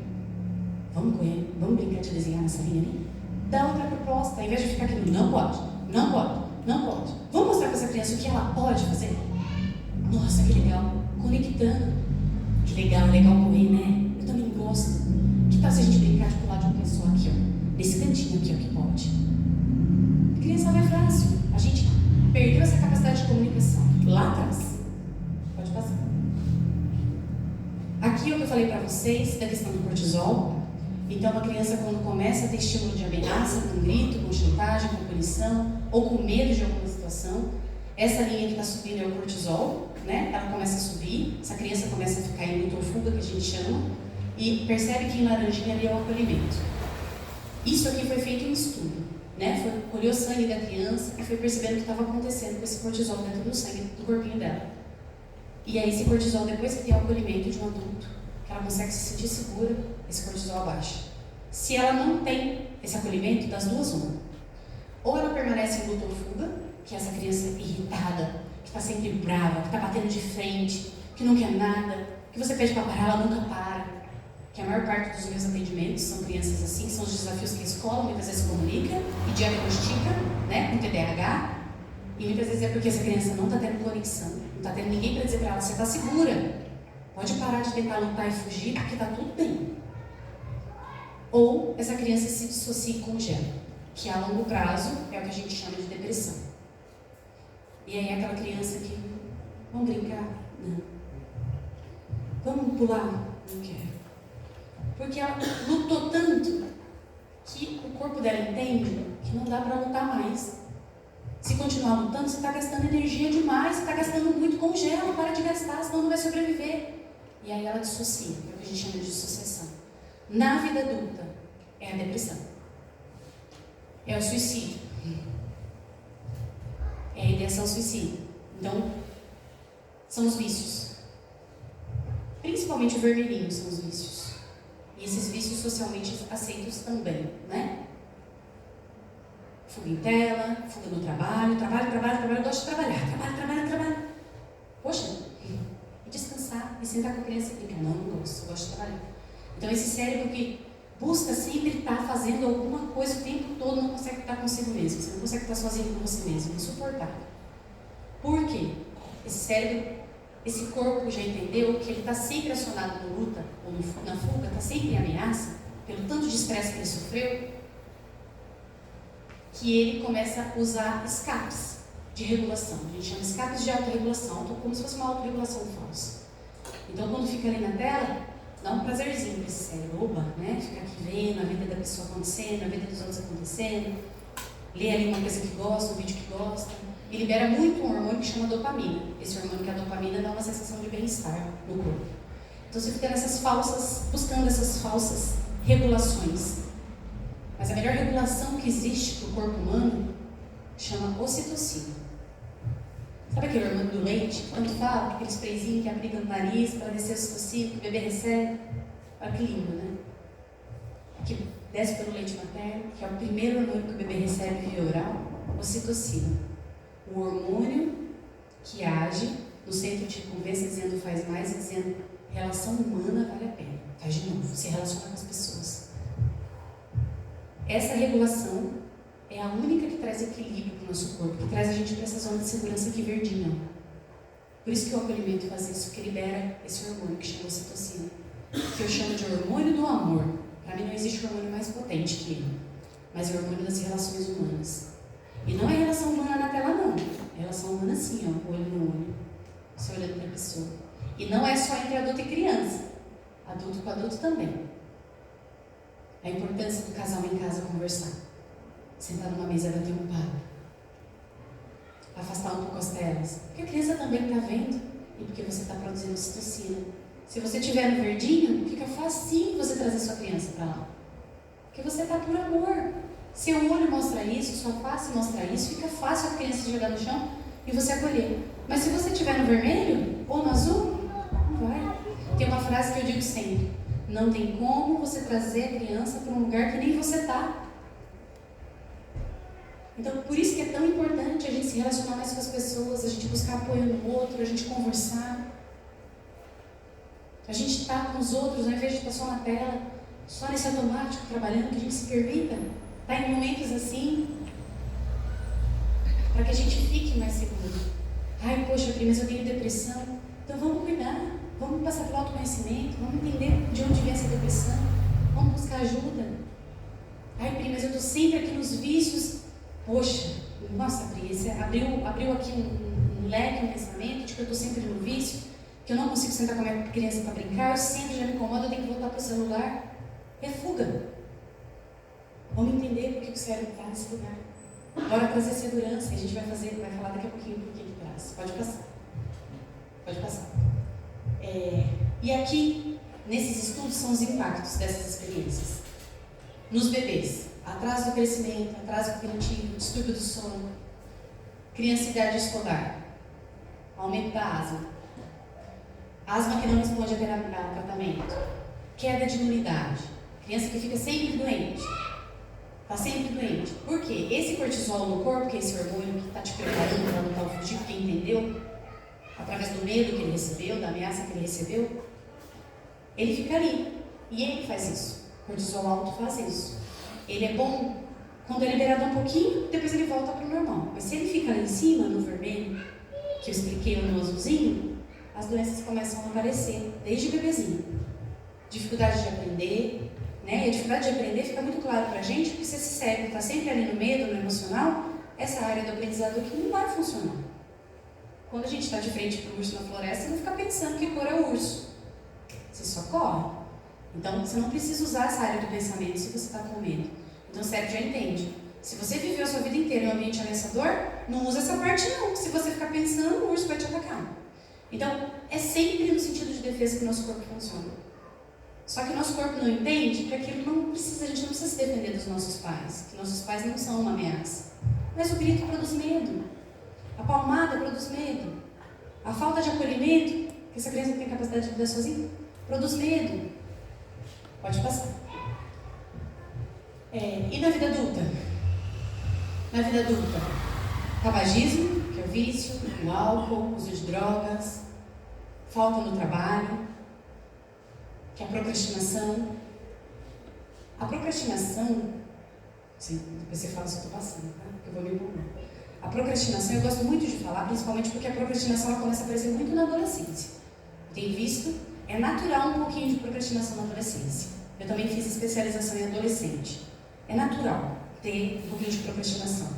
Vamos correr, vamos brincar de desenhar nessa linha ali? Dá outra proposta, ao invés de ficar aqui, não pode, não pode, não pode. Vamos mostrar para essa criança o que ela pode fazer? Nossa, que legal, conectando. Que legal, legal correr, né? Eu também gosto. Que tal se a gente brincar de pular de uma pessoa aqui, ó? Nesse cantinho aqui, ó, que pode. A criança não é fácil. A gente perdeu essa capacidade de comunicação lá atrás. Pode passar. Aqui é o que eu falei para vocês da questão do cortisol. Então, uma criança, quando começa a ter estímulo de ameaça, com grito, com chantagem, com punição, ou com medo de alguma situação, essa linha que está subindo é o cortisol, né? Ela começa a subir, essa criança começa a ficar em luta ou fuga, que a gente chama, e percebe que em laranjinha ali é o acolhimento. Isso aqui foi feito em estudo, né? Colheu o sangue da criança e foi percebendo o que estava acontecendo com esse cortisol dentro do sangue, do corpinho dela. E aí esse cortisol, depois que tem o acolhimento de um adulto, que ela consegue se sentir segura, esse cortisol abaixa. Se ela não tem esse acolhimento, das duas uma. Ou ela permanece em luta ou fuga, que é essa criança irritada, que está sempre brava, que está batendo de frente, que não quer nada, que você pede para parar, ela nunca para. Que a maior parte dos meus atendimentos são crianças assim, são os desafios que a escola muitas vezes comunica e diagnostica, né, com TDAH. E muitas vezes é porque essa criança não está tendo conexão, não está tendo ninguém para dizer para ela, você está segura, pode parar de tentar lutar e fugir, porque está tudo bem. Ou essa criança se dissocia e congela, que a longo prazo é o que a gente chama de depressão. E aí é aquela criança que, vamos brincar? Não. Vamos pular? Não quero. Porque ela lutou tanto que o corpo dela entende que não dá para lutar mais. Se continuar lutando, você está gastando energia demais, você está gastando muito, congela, para de gastar, senão não vai sobreviver. E aí ela dissocia, é o que a gente chama de dissociação. Na vida adulta, é a depressão. É o suicídio. É a ideação suicida. Então, são os vícios. Principalmente o vermelhinho são os vícios. E esses vícios socialmente aceitos também, né? Fuga em tela, fuga no trabalho, trabalho, gosto de trabalhar, trabalho. Poxa, e descansar, e sentar com a criança e brincar. Não gosto, gosto de trabalhar. Então esse cérebro que busca sempre estar fazendo alguma coisa o tempo todo, não consegue estar consigo mesmo, você não consegue estar sozinho com você mesmo, insuportável. Por quê? Esse cérebro, esse corpo já entendeu que ele está sempre acionado na luta, ou na fuga, está sempre em ameaça, pelo tanto de estresse que ele sofreu, que ele começa a usar escapes de regulação. A gente chama escapes de autorregulação, como se fosse uma autorregulação falsa. Então, quando fica ali na tela, dá um prazerzinho para esse cérebro, oba, né? Ficar aqui vendo a vida da pessoa acontecendo, a vida dos outros acontecendo, lê ali uma coisa que gosta, um vídeo que gosta, e libera muito um hormônio que chama dopamina. Esse hormônio que é a dopamina dá uma sensação de bem-estar no corpo. Então, você fica nessas falsas, buscando essas falsas regulações. Mas a melhor regulação que existe para o corpo humano chama ocitocina. Sabe aquele hormônio do leite? Quando fala, aquele sprayzinho que aplica no nariz para descer a ocitocina, que o bebê recebe. Olha que lindo, né? Que desce pelo leite materno, que é o primeiro hormônio que o bebê recebe via oral, ocitocina. O hormônio que age no centro de recompensa, dizendo faz mais, dizendo relação humana vale a pena. Faz de novo, se relaciona com as pessoas. Essa regulação é a única que traz equilíbrio para o nosso corpo, que traz a gente para essa zona de segurança aqui verdinha. Por isso que o acolhimento faz isso, que libera esse hormônio que chama ocitocina, que eu chamo de hormônio do amor. Para mim não existe hormônio mais potente que ele, mas é o hormônio das relações humanas. E não é relação humana na tela não, é relação humana assim, ó, olho no olho, você olhando para a pessoa. E não é só entre adulto e criança, adulto com adulto também. A importância do casal em casa conversar. Sentar numa mesa e bater um papo. Afastar um pouco as telas. Porque a criança também está vendo. E porque você está produzindo ocitocina. Se você estiver no verdinho, fica facinho você trazer sua criança para lá. Porque você está por amor. Seu olho mostra isso, sua face mostra isso. Fica fácil a criança se jogar no chão e você acolher. Mas se você estiver no vermelho ou no azul, não vai. Tem uma frase que eu digo sempre. Não tem como você trazer a criança para um lugar que nem você está. Então, por isso que é tão importante a gente se relacionar mais com as pessoas, a gente buscar apoio no outro, a gente conversar. A gente estar com os outros, ao invés de estar só na tela, só nesse automático, trabalhando, que a gente se permita estar em momentos assim, para que a gente fique mais seguro. Ai, poxa, Pri, mas eu tenho depressão. Então vamos cuidar, vamos passar pelo autoconhecimento, vamos entender de onde vem essa depressão, vamos buscar ajuda. Ai, Pri, mas eu estou sempre aqui nos vícios. Poxa, nossa, Pri, você abriu aqui um leque, um pensamento de que eu estou sempre no vício, que eu não consigo sentar com a minha criança para brincar, eu sempre já me incomodo, eu tenho que voltar para o celular. É fuga. Vamos entender por que o cérebro está nesse lugar. Bora trazer segurança, e a gente vai falar daqui a pouquinho por que ele traz. Pode passar. Pode passar. E aqui, nesses estudos, são os impactos dessas experiências. Nos bebês, atraso do crescimento, atraso cognitivo, distúrbio do sono, criança em idade escolar, aumento da asma, asma que não responde a tratamento, queda de imunidade, criança que fica sempre doente, está sempre doente. Por quê? Esse cortisol no corpo, que é esse hormônio que está te preparando para lutar ou fugir, porque entendeu, através do medo que ele recebeu, da ameaça que ele recebeu, ele fica ali. E ele faz isso. O cortisol alto faz isso. Ele é bom quando é liberado um pouquinho, depois ele volta para o normal. Mas se ele fica lá em cima, no vermelho, que eu expliquei no azulzinho, as doenças começam a aparecer, desde bebezinho. Dificuldade de aprender, né? E a dificuldade de aprender fica muito claro para a gente, porque se esse cérebro está sempre ali no medo, no emocional, essa área do aprendizado aqui não vai funcionar. Quando a gente está de frente para o urso na floresta, você não fica pensando que cor é o urso. Você só corre. Então, você não precisa usar essa área do pensamento se você está com medo. Então, o cérebro já entende. Se você viveu a sua vida inteira em um ambiente ameaçador, não usa essa parte não. Se você ficar pensando, o urso vai te atacar. Então, é sempre no sentido de defesa que o nosso corpo funciona. Só que o nosso corpo não entende que aquilo não precisa, a gente não precisa se defender dos nossos pais. Que nossos pais não são uma ameaça. Mas o grito produz medo. A palmada produz medo. A falta de acolhimento, que essa criança não tem capacidade de lidar sozinha, produz medo. Pode passar. E na vida adulta? Na vida adulta, tabagismo, que é o vício, o álcool, uso de drogas, falta no trabalho, que é a procrastinação. A procrastinação, sim, depois você fala se eu estou passando, tá? Porque eu vou me empolgar. A procrastinação eu gosto muito de falar, principalmente porque a procrastinação ela começa a aparecer muito na adolescência. Eu tenho visto, é natural um pouquinho de procrastinação na adolescência. Eu também fiz especialização em adolescente. É natural ter um pouquinho de procrastinação.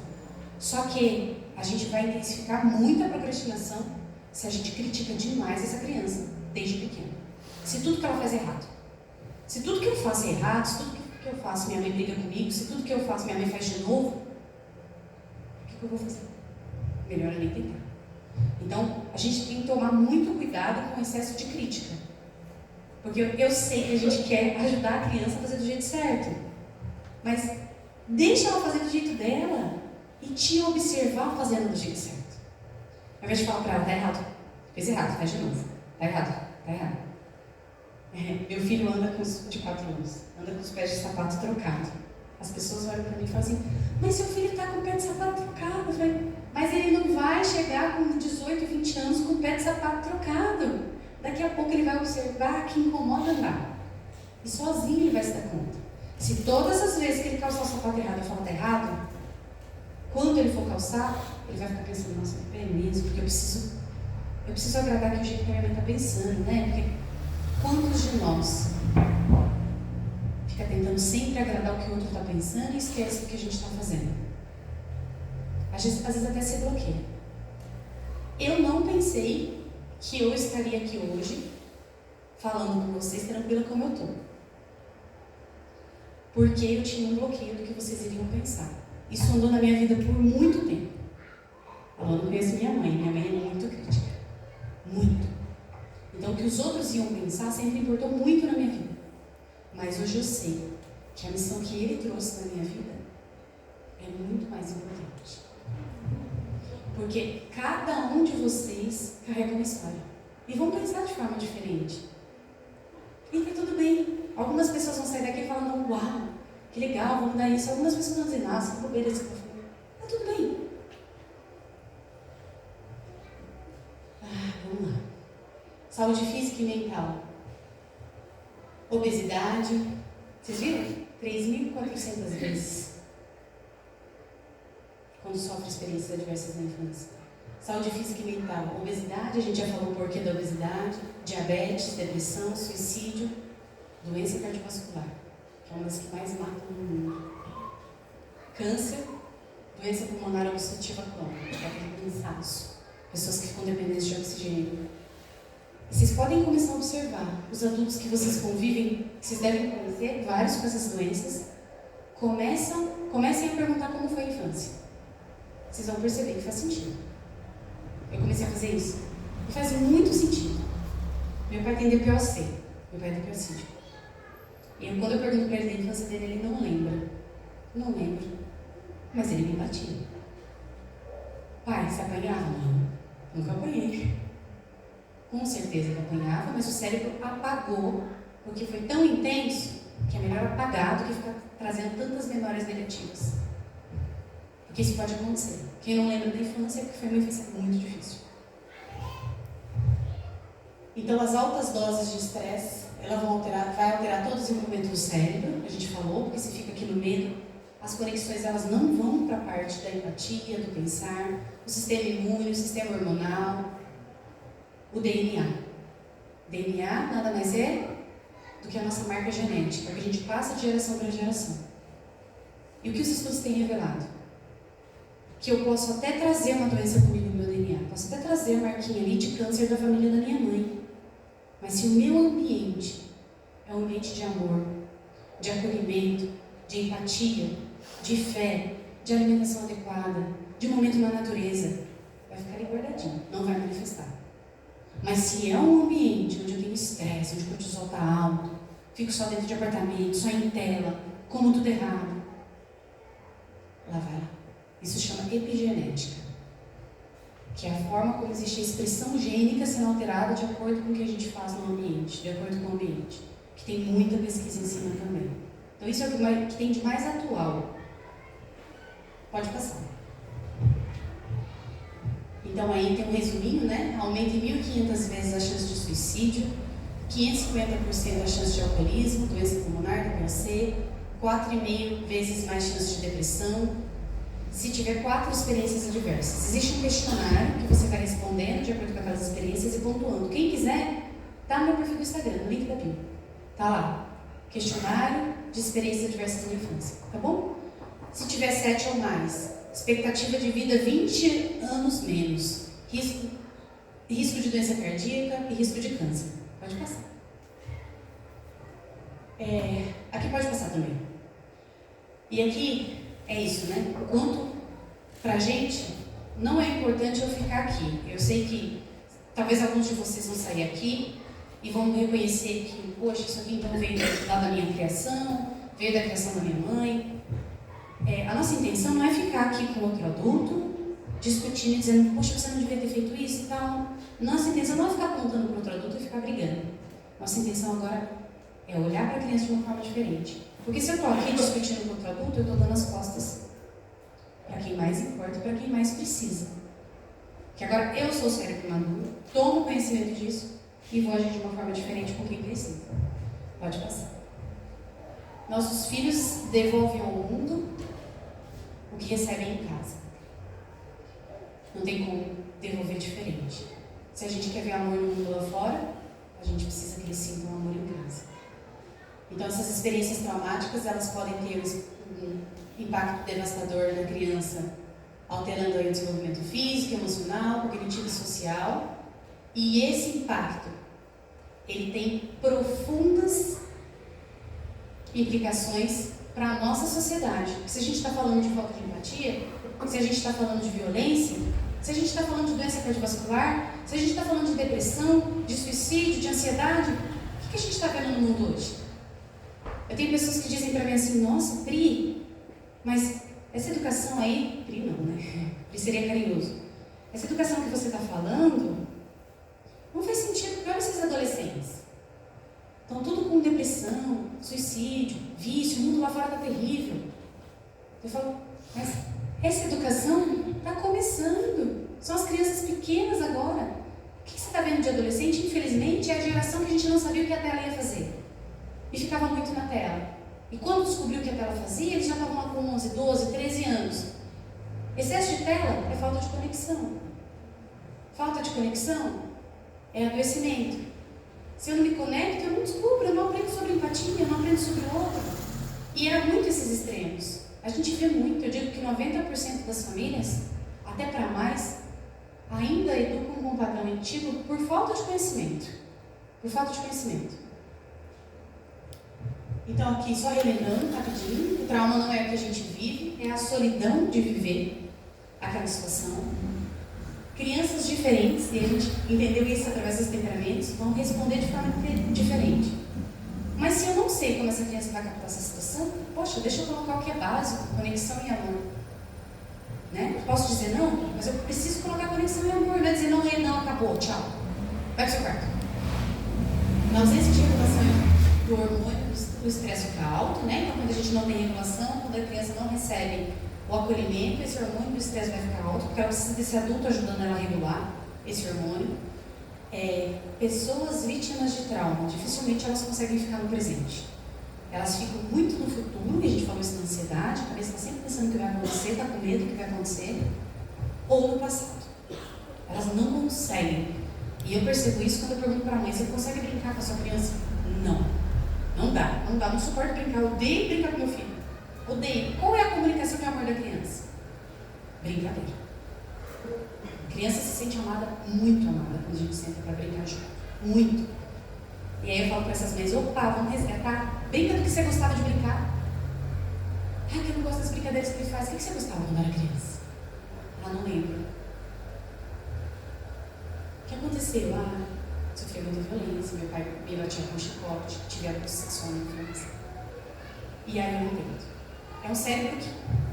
Só que a gente vai intensificar muito a procrastinação se a gente critica demais essa criança, desde pequena. Se tudo que ela faz é errado. Se tudo que eu faço é errado, se tudo que eu faço minha mãe briga comigo, se tudo que eu faço minha mãe faz de novo, o que eu vou fazer? Melhor é nem tentar. Então, a gente tem que tomar muito cuidado com o excesso de crítica. Porque eu sei que a gente quer ajudar a criança a fazer do jeito certo. Mas deixa ela fazer do jeito dela e te observar fazendo do jeito certo. Ao invés de falar para ela, tá errado, fez errado, faz de novo. Tá errado, tá errado. Meu filho anda de 4 anos, anda com os pés de sapato trocados. As pessoas olham para mim e falam assim, mas seu filho está com o pé de sapato trocado. Eu falei, mas ele não vai chegar com 18, 20 anos com o pé de sapato trocado. Daqui a pouco ele vai observar que incomoda andar. E sozinho ele vai se dar conta. Se todas as vezes que ele calçar o sapato errado eu falar tá errado, quando ele for calçar, ele vai ficar pensando, nossa, é mesmo, porque eu preciso agradar aqui o jeito que a minha mãe está pensando, né? Porque quantos de nós fica tentando sempre agradar o que o outro está pensando e esquece do que a gente está fazendo? Às vezes até se bloqueia. Eu não pensei que eu estaria aqui hoje falando com vocês tranquila como eu estou. Porque eu tinha um bloqueio do que vocês iriam pensar. Isso andou na minha vida por muito tempo. Eu não conheço minha mãe é muito crítica. Muito. Então o que os outros iam pensar sempre importou muito na minha vida. Mas hoje eu sei que a missão que ele trouxe na minha vida é muito mais importante. Porque cada um de vocês carrega uma história. E vão pensar de forma diferente. E tá tudo bem. Algumas pessoas vão sair daqui falando, uau, que legal, vamos dar isso. Algumas pessoas vão dizer, nossa, que bobeira esse café. Tá tudo bem. Vamos lá. Saúde física e mental. Obesidade. Vocês viram? 3.400 vezes. Quando sofre experiências adversas na infância. Saúde física e mental. Obesidade, a gente já falou o porquê da obesidade. Diabetes, depressão, suicídio. Doença cardiovascular, que é uma das que mais matam no mundo. Câncer, doença pulmonar obstrutiva crônica, que é aquele cansaço. Pessoas que ficam dependentes de oxigênio. E vocês podem começar a observar os adultos que vocês convivem, vocês devem conhecer vários com essas doenças. Comecem a perguntar como foi a infância. Vocês vão perceber que faz sentido. Eu comecei a fazer isso e faz muito sentido. Meu pai tem DPOC, meu pai é DPOC. E quando eu pergunto para ele da infância dele, ele não lembra. Não lembro. Mas ele me batia. Pai, você apanhava? Não. Nunca apanhei. Com certeza que apanhava, mas o cérebro apagou, porque foi tão intenso que é melhor apagar do que ficar trazendo tantas memórias negativas. Porque isso pode acontecer. Quem não lembra da infância é porque foi uma infância muito difícil. Então, as altas doses de estresse, vai alterar todo o desenvolvimento do cérebro, a gente falou, porque se fica aqui no medo, as conexões elas não vão para a parte da empatia, do pensar, o sistema imune, o sistema hormonal, o DNA. DNA nada mais é do que a nossa marca genética, que a gente passa de geração para geração. E o que os estudos têm revelado? Que eu posso até trazer uma doença comigo no meu DNA, posso até trazer a marquinha ali de câncer da família da minha mãe. Mas se o meu ambiente é um ambiente de amor, de acolhimento, de empatia, de fé, de alimentação adequada, de momento na natureza, vai ficar ali guardadinho, não vai manifestar. Mas se é um ambiente onde eu tenho estresse, onde o cortisol está alto, fico só dentro de apartamento, só em tela, como tudo errado, lá vai lá. Isso chama epigenética, que é a forma como existe a expressão gênica sendo alterada de acordo com o que a gente faz no ambiente, de acordo com o ambiente, que tem muita pesquisa em cima também. Então isso é o que tem de mais atual. Pode passar. Então aí tem um resuminho, né? Aumenta em 1.500 vezes a chance de suicídio, 550% a chance de alcoolismo, doença pulmonar, DPOC, 4,5 vezes mais chance de depressão, se tiver 4 experiências adversas. Existe um questionário que você vai respondendo de acordo com aquelas experiências e pontuando. Quem quiser, tá no meu perfil do Instagram, no link da bio. Tá lá. Questionário de experiências adversas na infância. Tá bom? Se tiver 7 ou mais, expectativa de vida 20 anos menos, risco de doença cardíaca e risco de câncer. Pode passar. Aqui pode passar também. E aqui é isso, né? O quanto pra gente não é importante eu ficar aqui. Eu sei que talvez alguns de vocês vão sair aqui e vão reconhecer que, poxa, isso aqui então veio lá da minha criação, veio da criação da minha mãe. A nossa intenção não é ficar aqui com outro adulto, discutindo e dizendo, poxa, você não devia ter feito isso e tal. Nossa intenção não é ficar apontando para outro adulto e ficar brigando. Nossa intenção agora é olhar para a criança de uma forma diferente. Porque se eu estou aqui discutindo com outro adulto, eu estou dando as costas para quem mais importa e para quem mais precisa. Que agora eu sou o cérebro maduro, tomo conhecimento disso e vou agir de uma forma diferente com quem precisa. Pode passar. Nossos filhos devolvem ao mundo o que recebem em casa. Não tem como devolver diferente. Se a gente quer ver amor no mundo lá fora, a gente precisa que eles sintam amor em casa. Então essas experiências traumáticas, elas podem ter um impacto devastador na criança, alterando aí o desenvolvimento físico, emocional, cognitivo e social. E esse impacto, ele tem profundas implicações para a nossa sociedade. Se a gente está falando de falta de empatia, se a gente está falando de violência, se a gente está falando de doença cardiovascular, se a gente está falando de depressão, de suicídio, de ansiedade, o que a gente está vendo no mundo hoje? Eu tenho pessoas que dizem para mim assim, nossa, Pri, mas essa educação aí, Pri não, né? Pri seria carinhoso. Essa educação que você está falando não faz sentido para esses adolescentes. Estão tudo com depressão, suicídio, vício, o mundo lá fora está terrível. Eu falo, mas Essa educação está começando. São as crianças pequenas agora. O que você está vendo de adolescente? Infelizmente, é a geração que a gente não sabia o que a tela ia fazer. E ficava muito na tela. E quando descobriu o que a tela fazia, eles já estavam lá com 11, 12, 13 anos. Excesso de tela é falta de conexão. Falta de conexão é adoecimento. Se eu não me conecto, eu não descubro, eu não aprendo sobre empatia, eu não aprendo sobre o outro. E era muito esses extremos. A gente vê muito, eu digo que 90% das famílias, até para mais, ainda educam com um padrão antigo por falta de conhecimento. Por falta de conhecimento. Então aqui, só relembrando rapidinho, o trauma não é o que a gente vive, é a solidão de viver aquela situação. Crianças diferentes, e a gente entendeu isso através dos temperamentos, vão responder de forma diferente. Mas se eu não sei como essa criança vai captar essa situação, poxa, deixa eu colocar o que é básico, conexão e amor. Né? Eu posso dizer não, mas eu preciso colocar conexão e amor, não é dizer não, não, acabou, tchau. Vai pro seu quarto. Na ausência de regulação do hormônio, o estresse fica alto, né? Então quando a gente não tem regulação, quando a criança não recebe o acolhimento, esse hormônio do estresse vai ficar alto, porque ela precisa desse adulto ajudando ela a regular esse hormônio. Pessoas vítimas de trauma, dificilmente elas conseguem ficar no presente. Elas ficam muito no futuro, e a gente falou isso na ansiedade, a cabeça está sempre pensando o que vai acontecer, está com medo do que vai acontecer, ou no passado. Elas não conseguem. E eu percebo isso quando eu pergunto para a mãe, você consegue brincar com a sua criança? Não dá, não suporto brincar, eu odeio brincar com meu filho. Odeio. Qual é a comunicação de amor da criança? Brincadeira. A criança se sente amada, muito amada, quando a gente senta para brincar junto. Muito. E aí eu falo para essas mães, opa, vamos resgatar. Brinca do que você gostava de brincar. Ah, que eu não gosto das brincadeiras que ele faz. O que você gostava quando era criança? Ela não lembra. O que aconteceu? Sofri muita violência, meu pai me batia com um chicote, tive abuso sexual na infância. E aí eu não lembro. É um cérebro que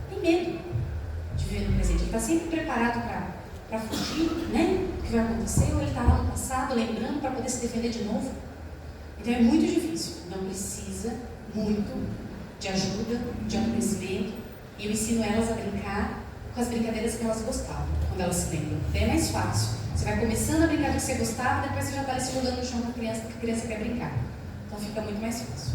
tem medo de viver no presente. Ele está sempre preparado para fugir, né? O que vai acontecer, ou ele está lá no passado, lembrando para poder se defender de novo. Então é muito difícil. Não precisa muito de ajuda, de conhecimento. E eu ensino elas a brincar com as brincadeiras que elas gostavam, quando elas se lembram. Daí é mais fácil. Você vai começando a brincar do que você gostava, depois você já está ali se jogando no chão com a criança, porque a criança quer brincar. Então fica muito mais fácil.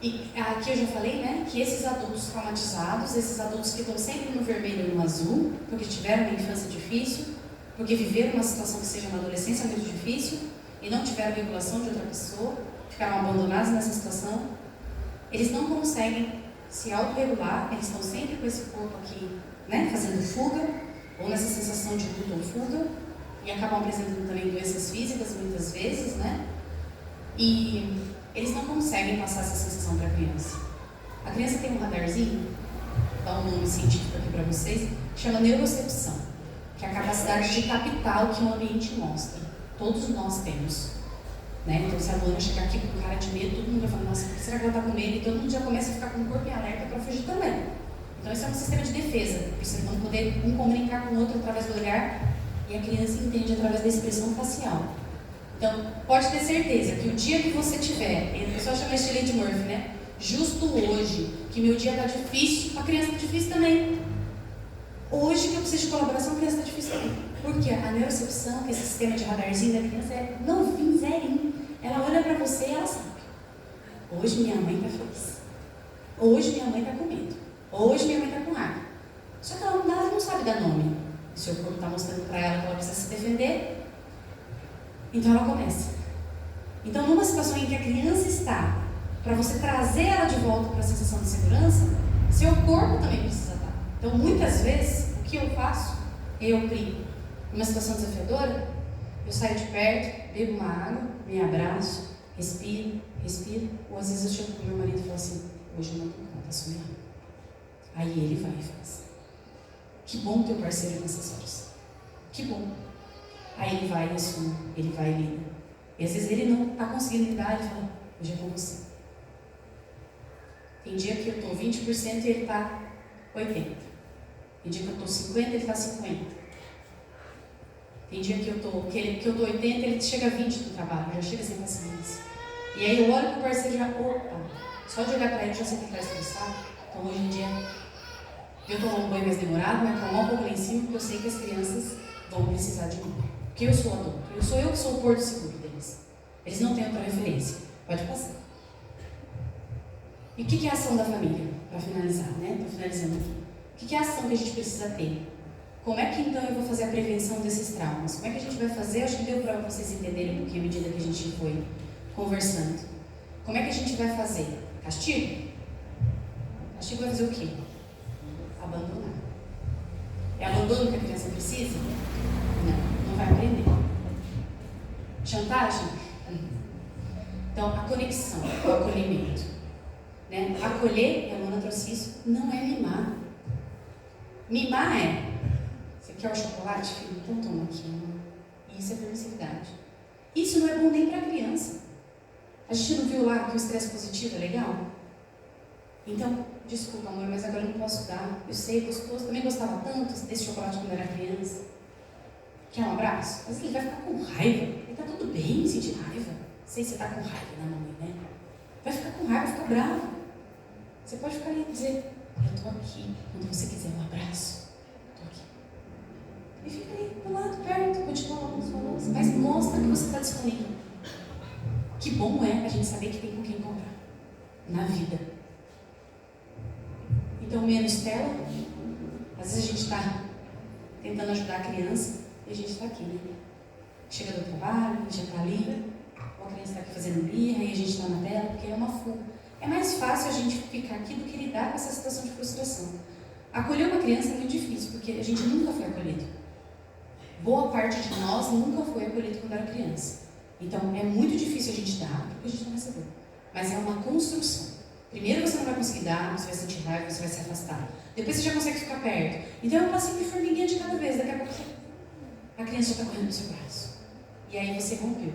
E aqui eu já falei, né, que esses adultos traumatizados, esses adultos que estão sempre no vermelho e no azul, porque tiveram uma infância difícil, porque viveram uma situação que seja na adolescência muito difícil, e não tiveram vinculação de outra pessoa, ficaram abandonados nessa situação, eles não conseguem se autorregular, eles estão sempre com esse corpo aqui, né, fazendo fuga, ou nessa sensação de luta ou fuga, e acabam apresentando também doenças físicas muitas vezes, né, e eles não conseguem passar essa sensação para a criança. A criança tem um radarzinho, vou dar um nome científico aqui para vocês, que chama neurocepção, que é a capacidade de captar o que o ambiente mostra. Todos nós temos. Né? Então, se a Luana chegar aqui com cara de medo, todo mundo vai falar, nossa, será que ela está com medo? E todo mundo já começa a ficar com o corpo em alerta para fugir também. Então, isso é um sistema de defesa, porque vocês vão poder um comunicar com o outro através do olhar, e a criança entende através da expressão facial. Então, pode ter certeza que o dia que você tiver, o pessoal chama isso de lei de Murphy, né? Justo hoje, que meu dia está difícil, a criança está difícil também. Hoje que eu preciso de colaboração, a criança está difícil também. Porque a neurocepção, que é esse sistema de radarzinho da criança, é novinho, zerinho. Ela olha para você e ela sabe. Hoje minha mãe está feliz. Hoje minha mãe está com medo. Hoje minha mãe está com raiva. Só que ela não sabe dar nome. O seu corpo está mostrando para ela que ela precisa se defender. Então ela começa. Então, numa situação em que a criança está, para você trazer ela de volta para a sensação de segurança, seu corpo também precisa estar. Então, muitas vezes, o que eu faço? Eu crio. Numa situação desafiadora, eu saio de perto, bebo uma água, me abraço, respiro, ou às vezes eu chego para o meu marido e falo assim, hoje eu não tenho conta, assumir. Aí ele vai e faz. Que bom ter um parceiro nessas horas. Que bom. Aí ele vai e assume, ele vai e lida. E às vezes ele não está conseguindo lidar, ele fala, hoje é com você. Tem dia que eu estou 20% e ele está 80%. Tem dia que eu estou 50% e ele está 50%. Tem dia que eu estou 80% e ele chega a 20% no trabalho, já chega sem paciência. E aí eu olho para o parceiro e já, opa, só de olhar para ele já sei que ele está estressado. Então hoje em dia Eu tomar um banho mais demorado, mas tomar um pouco lá em cima, porque eu sei que as crianças vão precisar de mim. Porque eu sou adulto. Sou eu que sou o porto seguro deles. Eles não têm outra referência. Pode passar. E o que é a ação da família? Para finalizar, né? Estou finalizando aqui. O que é a ação que a gente precisa ter? Como é que então eu vou fazer a prevenção desses traumas? Como é que a gente vai fazer? Acho que deu para vocês entenderem um pouquinho à medida que a gente foi conversando. Como é que a gente vai fazer? Castigo? Castigo vai fazer o quê? Abandonar. É abandono que a criança precisa? Não vai aprender. Chantagem? Então, a conexão, o acolhimento. Né? Acolher, e a Luana trouxe isso, não é mimar. Mimar é: você quer o chocolate, filho? Então toma aqui. Isso é permissividade. Isso não é bom nem para a criança. A gente não viu lá que o estresse positivo é legal? Então, desculpa, amor, mas agora eu não posso dar. Eu sei, é gostoso. Também gostava tanto desse chocolate quando era criança. Quer um abraço? Mas ele vai ficar com raiva. Ele tá tudo bem sentir raiva. Sei se você tá com raiva, né, mamãe, né? Vai ficar com raiva, vai ficar bravo. Você pode ficar ali e dizer: eu tô aqui. Quando você quiser um abraço, tô aqui. E fica ali, do lado, perto, continua lavando sua louça. Mas mostra que você está disponível. Que bom é a gente saber que tem com quem comprar na vida. Então, menos tela. Às vezes a gente está tentando ajudar a criança e a gente está aqui, né? Chega do trabalho, a gente já está ali, ou a criança está aqui fazendo birra e a gente está na tela, porque é uma fuga. É mais fácil a gente ficar aqui do que lidar com essa situação de frustração. Acolher uma criança é muito difícil, porque a gente nunca foi acolhido. Boa parte de nós nunca foi acolhido quando era criança. Então, é muito difícil a gente dar, porque a gente não recebeu. Mas é uma construção. Primeiro você não vai conseguir dar, você vai sentir raiva, você vai se afastar. Depois você já consegue ficar perto. Então é um passinho de formiguinha de cada vez. Daqui a pouco a criança já está correndo no seu braço. E aí você rompeu.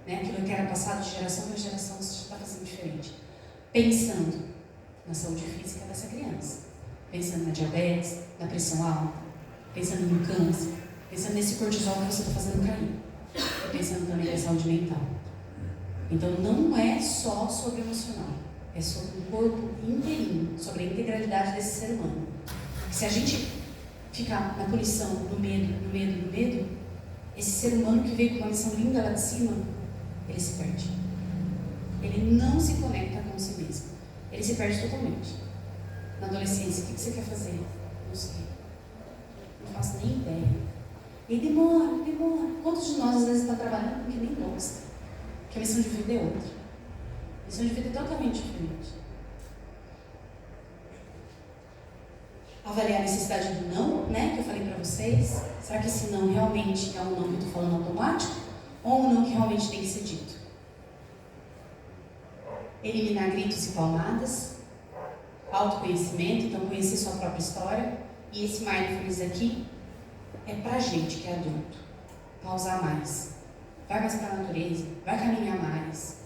Né? Aquilo que era passado de geração para geração, você já está fazendo diferente. Pensando na saúde física dessa criança. Pensando na diabetes, na pressão alta. Pensando no câncer. Pensando nesse cortisol que você está fazendo cair. E pensando também na saúde mental. Então não é só sobre o emocional. É sobre o corpo inteirinho, sobre a integralidade desse ser humano. Se a gente ficar na punição, no medo, esse ser humano que veio com uma missão linda lá de cima, ele se perde. Ele não se conecta com si mesmo. Ele se perde totalmente. Na adolescência, o que você quer fazer? Não sei. Não faço nem ideia. E demora. Quantos de nós às vezes está trabalhando porque nem gosta? Porque a missão de vida é outra. A missão de vida é totalmente diferente. Avaliar a necessidade do não, né, que eu falei para vocês. Será que esse não realmente é um não que eu estou falando automático? Ou um não que realmente tem que ser dito? Eliminar gritos e palmadas. Autoconhecimento, então conhecer sua própria história. E esse mindfulness aqui é pra gente que é adulto. Pausar mais. Vai mais para a natureza. Vai caminhar mais.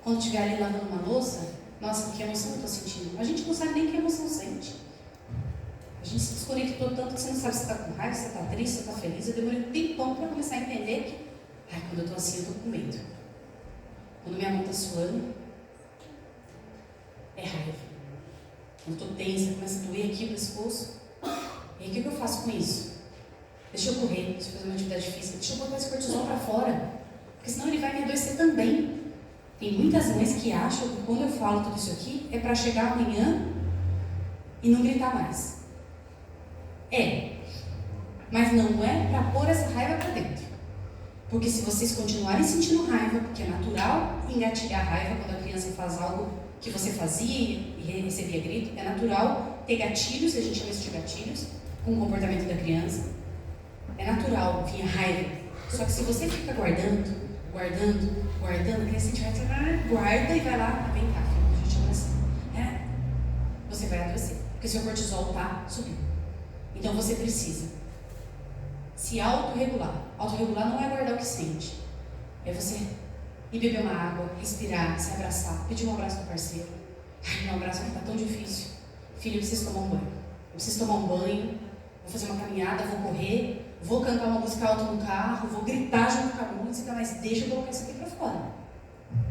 Quando estiver ali lavando uma louça, nossa, que emoção eu estou sentindo. A gente não sabe nem que emoção sente. A gente se desconectou tanto que você não sabe se está com raiva, se está triste, se está feliz. Eu demorei um tempão para começar a entender que, quando eu estou assim, eu estou com medo. Quando minha mão está suando, é raiva. Quando eu estou tensa, começa a doer aqui o pescoço. E aí, o que eu faço com isso? Deixa eu correr, deixa eu fazer uma atividade física, deixa eu botar esse cortisol para fora. Porque senão ele vai me adoecer também. Tem muitas mães que acham que quando eu falo tudo isso aqui é para chegar amanhã e não gritar mais. É, mas não é para pôr essa raiva para dentro. Porque se vocês continuarem sentindo raiva, porque é natural engatilhar raiva quando a criança faz algo que você fazia e recebia grito, é natural ter gatilhos, a gente chama isso de gatilhos, com o comportamento da criança. É natural vir a raiva. Só que se você fica guardando, a criança vai guarda e vai lá, vem cá, filho, a gente abraça. Você vai adoecer, porque seu cortisol está subindo. Então você precisa se autorregular. Autorregular não é guardar o que sente. É você ir beber uma água, respirar, se abraçar, pedir um abraço do parceiro. Meu abraço está tão difícil. Filho, eu preciso tomar um banho. Eu preciso tomar um banho, vou fazer uma caminhada, vou correr, vou cantar uma música alta no carro, vou gritar junto com a música, mas deixa eu colocar isso aqui para fora.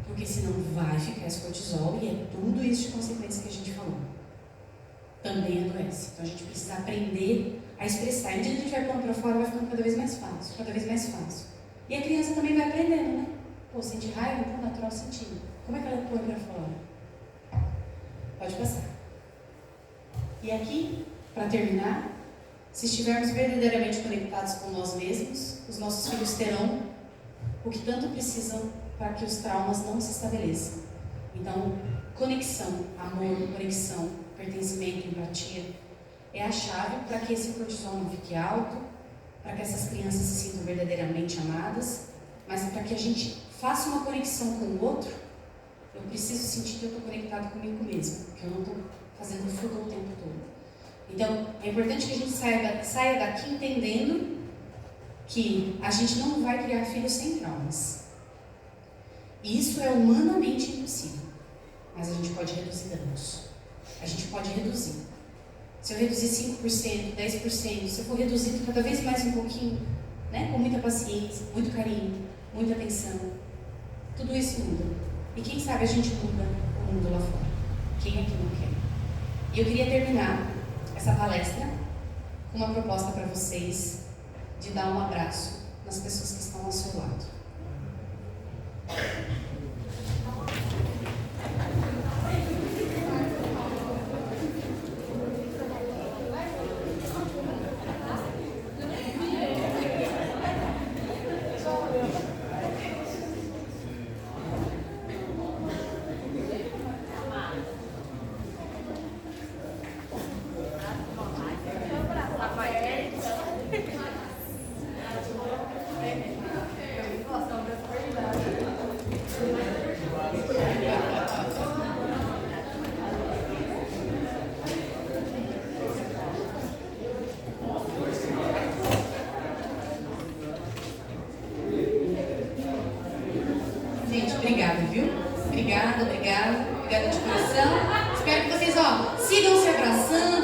Porque senão vai ficar esse cortisol e é tudo isso de consequência que a gente falou. também adoece. Então a gente precisa aprender a expressar. E à medida que a gente vai pondo para fora, vai ficando cada vez mais fácil, cada vez mais fácil. E a criança também vai aprendendo, né? Pô, sente raiva, então natural sentir. Como é que ela põe para fora? Pode passar. E aqui, para terminar, se estivermos verdadeiramente conectados com nós mesmos, os nossos filhos terão o que tanto precisam para que os traumas não se estabeleçam. Então, conexão, amor, conexão, pertencimento, empatia, é a chave para que esse cortisol não fique alto, para que essas crianças se sintam verdadeiramente amadas, mas para que a gente faça uma conexão com o outro, eu preciso sentir que eu estou conectado comigo mesmo, que eu não estou fazendo fuga o tempo todo. Então, é importante que a gente saia daqui entendendo que a gente não vai criar filhos sem traumas. E isso é humanamente impossível, mas a gente pode reduzir danos. A gente pode reduzir. Se eu reduzir 5%, 10%, se eu for reduzindo cada vez mais um pouquinho, né, com muita paciência, muito carinho, muita atenção, tudo isso muda. E quem sabe a gente muda o mundo lá fora. Quem aqui não quer? E eu queria terminar essa palestra com uma proposta para vocês de dar um abraço nas pessoas que estão ao seu lado. Obrigada, viu? Obrigada de coração. Espero que vocês, sigam se abraçando.